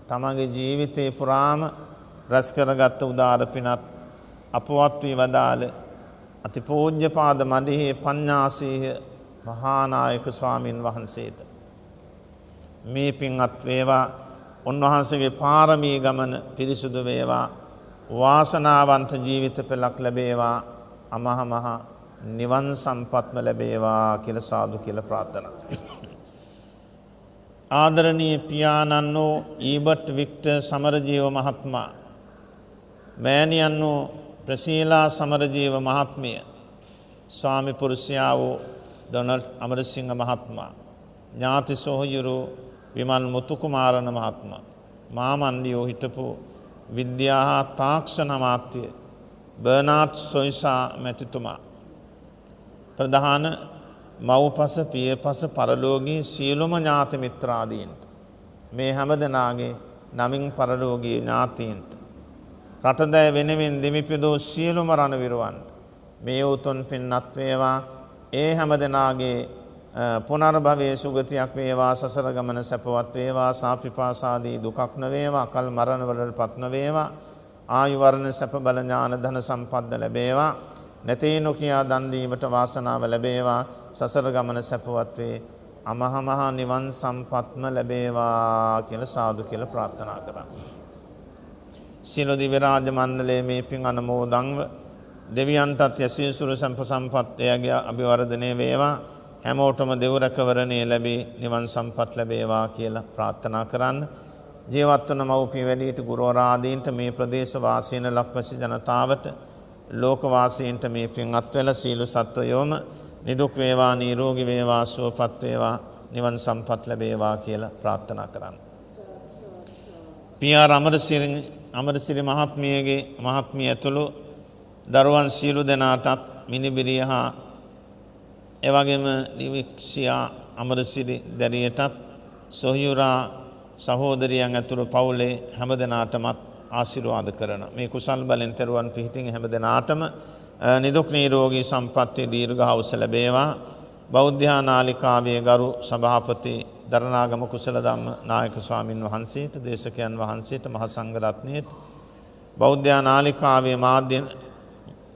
තමන්ගේ ජීවිතේ පුරාම රැස් කරගත්ත උදාර පිනත් අපවත් වී වදාළ අතිපූජ්‍යපාද මඩිහේ පඤ්ඤාසීහ මහානායක ස්වාමින් වහන්සේට මේ පින්වත් වේවා. උන්වහන්සේගේ පාරමී ගමන පිරිසුදු වේවා. වාසනාවන්ත ජීවිත පෙළක් ලැබේවා. අමහ මහ නිවන් සම්පත්ම ලැබේවා කියලා සාදු කියලා ප්‍රාර්ථනා. ආදරණීය පියාණන්ෝ ඊබට් වික්ටර් සමරජීව මහත්මයා, මෑණියන්ෝ ප්‍රසීලා සමරජීව මහත්මිය, ස්වාමි පුරුෂයා වූ ඩොනල්ඩ් අමරසිංහ මහත්මයා, ඥාති සොහොයුරු විමල් මුතුකුමාරණ මහත්මයා, මාමණ්ඩියෝ හිටපු විද්‍යා හා තාක්ෂණ අමාත්‍ය බර්නාඩ් සොයිසා මැතිතුමා, ප්‍රධාන මව්පස පියපස පරලෝකීය සියලුම ඥාති මිත්‍රාදීන්ට, මේ හැම දෙනාගේ නමින් පරලෝකීය ඥාතීන්ට, රටදෑ වෙනුවෙන් දෙමිපිදෝ සියලුම රණවිරුවන්ට මේ උතුම් පින්වත් වේවා. ඒ හැම දෙනාගේ පුනර්භවයේ සුගතියක් වේවා. සසර ගමන සැපවත් වේවා. සාපිපාසාදී දුකක් නොවේවා. අකල් මරණ වලටපත් නොවේවා. ආයු වර්ණ සැප බල ඥාන ධන සම්පත් ලැබේවා. නැතේ නොකියා දන් දීමට වාසනාව ලැබේවා. සසර ගමන සැපවත් වේ. අමහ මහ නිවන් සම්පත්ම ලැබේවා කියලා සාදු කියලා ප්‍රාර්ථනා කරා. සියලු දිව්‍ය රාජ මණ්ඩලයේ මේ පින් අනුමෝදන්ව දෙවියන්ටත් යසීසුර සම්පත්යගේ අභිවර්ධනය වේවා. හැමෝටම දෙව් රැකවරණය ලැබී නිවන් සම්පත් ලැබේවා කියලා ප්‍රාර්ථනා කරන්න. ජීවත් වන මව්පිය වැඩිහිටි ගුරුවරයාදීන්ට, මේ ප්‍රදේශ වාසීන ලක්වැසි ජනතාවට, ලෝකවාසීන්ට මේ පින්වත් වෙල සීල සත්වයෝම නිදුක් වේවා, නිරෝගී වේවා, සුවපත් වේවා, නිවන් සම්පත් ලැබේවා කියලා ප්‍රාර්ථනා කරන්න. පියා අමරසිරි මහත්මියගේ මහත්මිය ඇතුළු දරුවන් සියලු දෙනාටත් මිනිබිරිය හා එවැගේම නිවික්ෂියා අමරසිරි දැරියටත් සොහයුරා සහෝදරියන් ඇතුළු පවුලේ හැම දෙනාටමත් ආශිර්වාද කරන මේ කුසල් බලෙන් තෙරුවන් පිහිටින් හැම දෙනාටම නිදුක් නිරෝගී සම්පන්නිය දීර්ඝායුෂ ලැබේවා. බෞද්ධ නාලිකාවේ ගරු සභාපති දරණාගම කුසල ධම්ම නායක ස්වාමින් වහන්සේට, දේශකයන් වහන්සේට, මහා සංඝ රත්නයට, බෞද්ධ නාලිකාවේ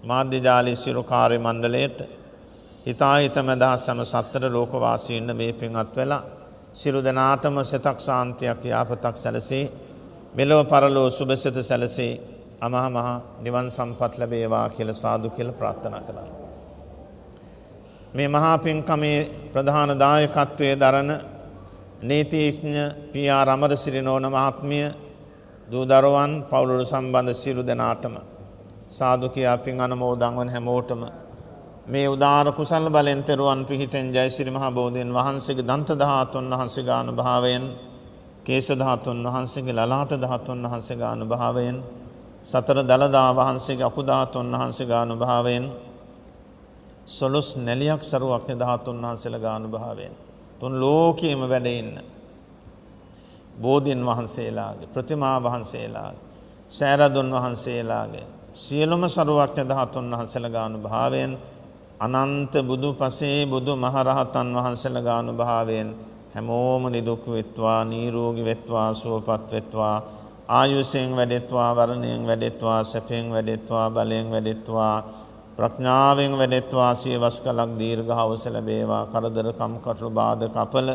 මාධ්‍ය ජාලයේ සියලු කාර්ය මණ්ඩලයට, හිතා හිතම දහස් යන සත්තර ලෝකවාසීන්ට මේ පින්වත් වෙලා සියලු දෙනාටම සිතක් ශාන්තියක් යාපතක් සැලසී මෙලොව පරලොව සුභසිත සැලසී අමහා මහ නිවන් සම්පත් ලැබේවා කියලා සාදු කියලා ප්‍රාර්ථනා කරනවා. මේ මහා පින්කමේ ප්‍රධාන දායකත්වයේ දරන නීතිඥ පී.ආර්. අමරසිරි නෝන මහත්මිය දූ දරුවන් පවුලට සම්බන්ධ සියලු දෙනාටම සාදු කියා පින් අනුමෝදන් වන හැමෝටම මේ උදාර කුසල බලෙන් තෙරුවන් පිහිටෙන් ජයසිරි මහ බෝධීන් වහන්සේගේ දන්ත ධාතුන් වහන්සේගේ අනුභවයෙන් කේශ ධාතුන් වහන්සේගේ ලලාට ධාතුන් වහන්සේගේ අනුභවයෙන් සතර දලදා වහන්සේගේ අකු ධාතුන් වහන්සේගේ අනුභවයෙන් සොළොස් නැලියක් සරුවක් ධාතුන් වහන්සේලා අනුභවයෙන් තුන් ලෝකයේම වැඩ ඉන්න බෝධීන් වහන්සේලාගේ ප්‍රතිමා වහන්සේලාගේ සෑරදුන් වහන්සේලාගේ සියලුම සරුවක්ඥ ධාතුන් වහන්සේලා අනුභවයෙන් අනන්ත බුදු පසේ බුදු මහරහතන් වහන්සේලා අනුභවයෙන් හැමෝම නිදුක් වෙත්වා නිරෝගී වෙත්වා සුවපත් වෙත්වා ආයුෂයෙන් වැඩෙත්වා වර්ණයෙන් වැඩෙත්වා සැපයෙන් වැඩෙත්වා බලයෙන් වැඩෙත්වා ප්‍රඥාවෙන් වැඩෙත්වා සියවස් කලක් දීර්ඝායුෂ ලැබේවා කරදර කම්කටොළු බාධක අපල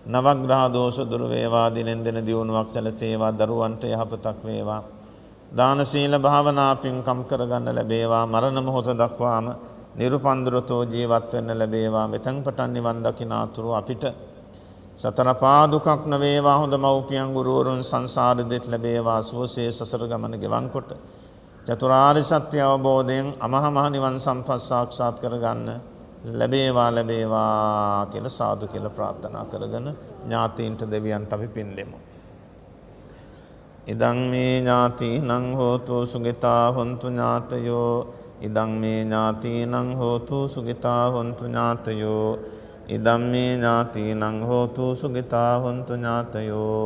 නවග්‍රහ දෝෂ දුර වේවා දිනෙන් දින දියුණුවක් සැලසේවා දරුවන්ට යහපතක් වේවා දාන සීල භාවනා පින්කම් කරගන්න ලැබේවා මරණ මොහොත දක්වාම නිර්පන්දුරතෝ ජීවත් වෙන්න ලැබේවා මෙතෙන් පටන් නිවන් දකිනාතුරු අපිට සතර පා දුකක් නොවේවා හොඳ මව්පියන් ගුරුවරුන් සංසාර දෙත් ලැබේවා සුවසේ සසර ගමන ගෙවන් කොට චතුරාර්ය සත්‍ය අවබෝධයෙන් අමහා මහ නිවන් සම්පත් සාක්ෂාත් කරගන්න ලැබේවා කියලා සාදු කියලා ප්‍රාර්ථනා කරගෙන ඥාතීන්ට දෙවියන්ට අපි පින් දෙමු. ඉදං මේ ඥාතීනං හෝතු සුගිතා හොන්තු ඥාතයෝ ඉදං මේ ඥාතීනං හෝතු සුගිතා හොන්තු ඥාතයෝ ඉදං මේ ඥාතීනං හෝතු සුගිතා හොන්තු ඥාතයෝ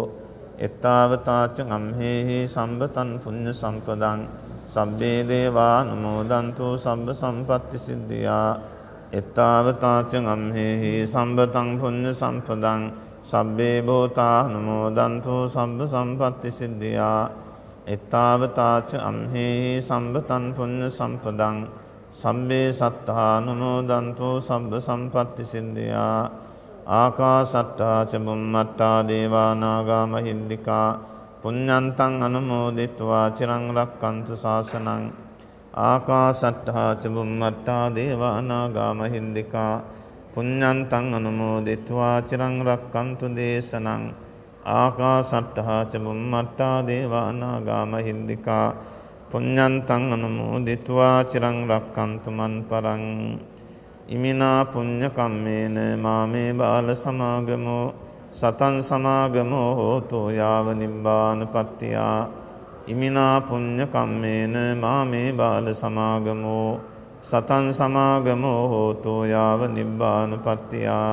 එත්තාවතාච ගම්හෙහි සම්බතං පුඤ්ඤ සම්පදං සබ්බේ දේවා නමෝදන්තු සබ්බ සම්පත්ති සිද්ධියා එත්තාවතාච ගම්හෙහි සම්බතං පුඤ්ඤ සම්පදං සබ්බේ භූතා නමෝදන්තු සබ්බ සම්පත්ති සිද්ධියා එත්තාවතාච අම්හෙහි සම්බතං පුඤ්ඤ සම්පදං සබ්බේ සත්තා නමෝදන්තු සබ්බ සම්පත්ති සිද්ධියා ආකාසට්ටා ච බුම්මට්ටා දේවා නාග මහින්దికා පුඤ්ඤන්තං අනුමෝදිත्वा චිරං රක්칸තු ශාසනං ආකාසට්ටා ච බුම්මට්ටා දේවා නාග මහින්దికා පුඤ්ඤන්තං අනුමෝදිත्वा චිරං රක්칸තු දේශනං ආකාසට්ටා ච බුම්මට්ටා දේවා නාග මහින්దికා පුඤ්ඤන්තං අනුමෝදිත्वा චිරං රක්칸තු මන් පරං ඉමිනා පුඤ්ඤ කම්මේන මාමේ බාල සමාගමෝ සතං සමාගමෝ හෝතු යාව නිබ්බානපත්තියා ඉමිනා පුඤ්ඤ කම්මේන මාමේ බාල සමාගමෝ සතං සමාගමෝ හෝතු යාව නිබ්බානපත්තියා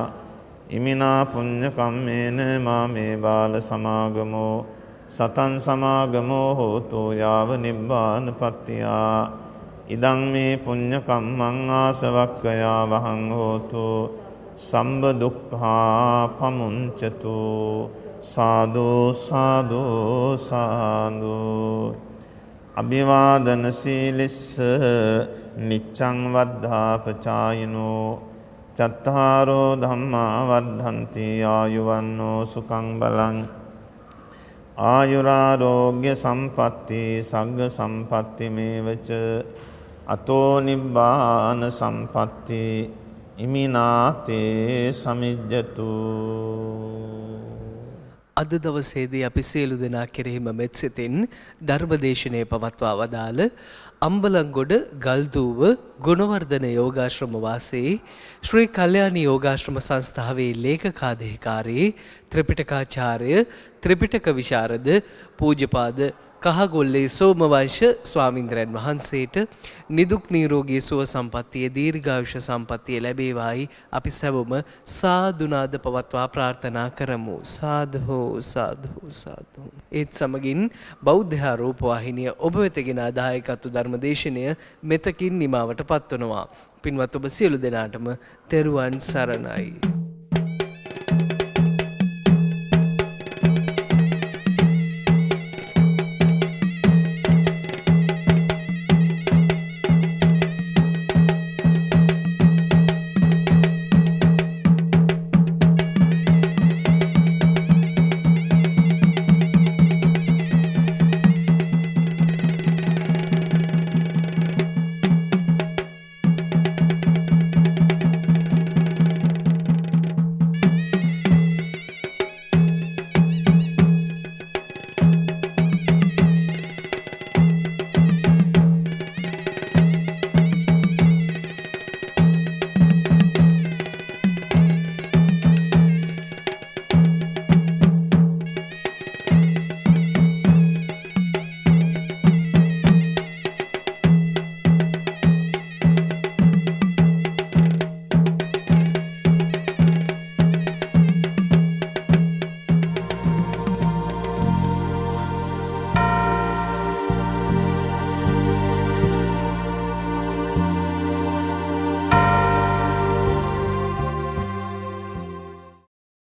ඉමිනා පුඤ්ඤ කම්මේන මාමේ බාල සමාගමෝ සතං සමාගමෝ හෝතු යාව නිබ්බානපත්තියා ඉදං මේ පුඤ්ඤ කම්මං ආසවක්ඛයා වහං හෝතු සම්බ දුක්ඛා පමුංචතු සාදු සාදු සාදු අභිවාදන සීලිස්ස නිච්ඡං වද්ධාපචායිනෝ චත්තාරෝ ධම්මා වද්ධන්ති ආයුවන්නෝ සුඛං බලං ආයුරාරෝග්‍ය සම්පatti සග්ග සම්පatti මේවච අතෝ නිබ්බාන සම්පatti ඉමිනාතේ සමිජ්ජතු. අද දවසේදී අපි සියලු දෙනා කෙරෙහිම මෙත් සිතින් ධර්මදේශනය පවත්වා වදාළ අම්බලන්ගොඩ ගල්දුව ගුණවර්ධන යෝගාශ්‍රම වාසී ශ්‍රී කල්යාණී යෝගාශ්‍රම සංස්ථාවේ ලේකකාධිකාරී ත්‍රිපිටකාචාර්ය ත්‍රිපිටක විශාරද පූජ්‍යපාද කහගොල්ලේ සෝමවංශ ස්වාමින්ද්‍රයන් වහන්සේට නිදුක් නිරෝගී සුව සම්පන්නිය දීර්ඝායුෂ සම්පන්නිය ලැබේවායි අපි සැවොම සාදුනාද පවත්වා ප්‍රාර්ථනා කරමු. සාදු සාදු සාදු. ඒත් සමගින් බෞද්ධ රූපවාහිනිය ඔබ වෙත ගෙන දායකත්ව ධර්මදේශනය මෙතකින් නිමාවට පත්වනවා. පින්වත් ඔබ සියලු දෙනාටම තෙරුවන් සරණයි.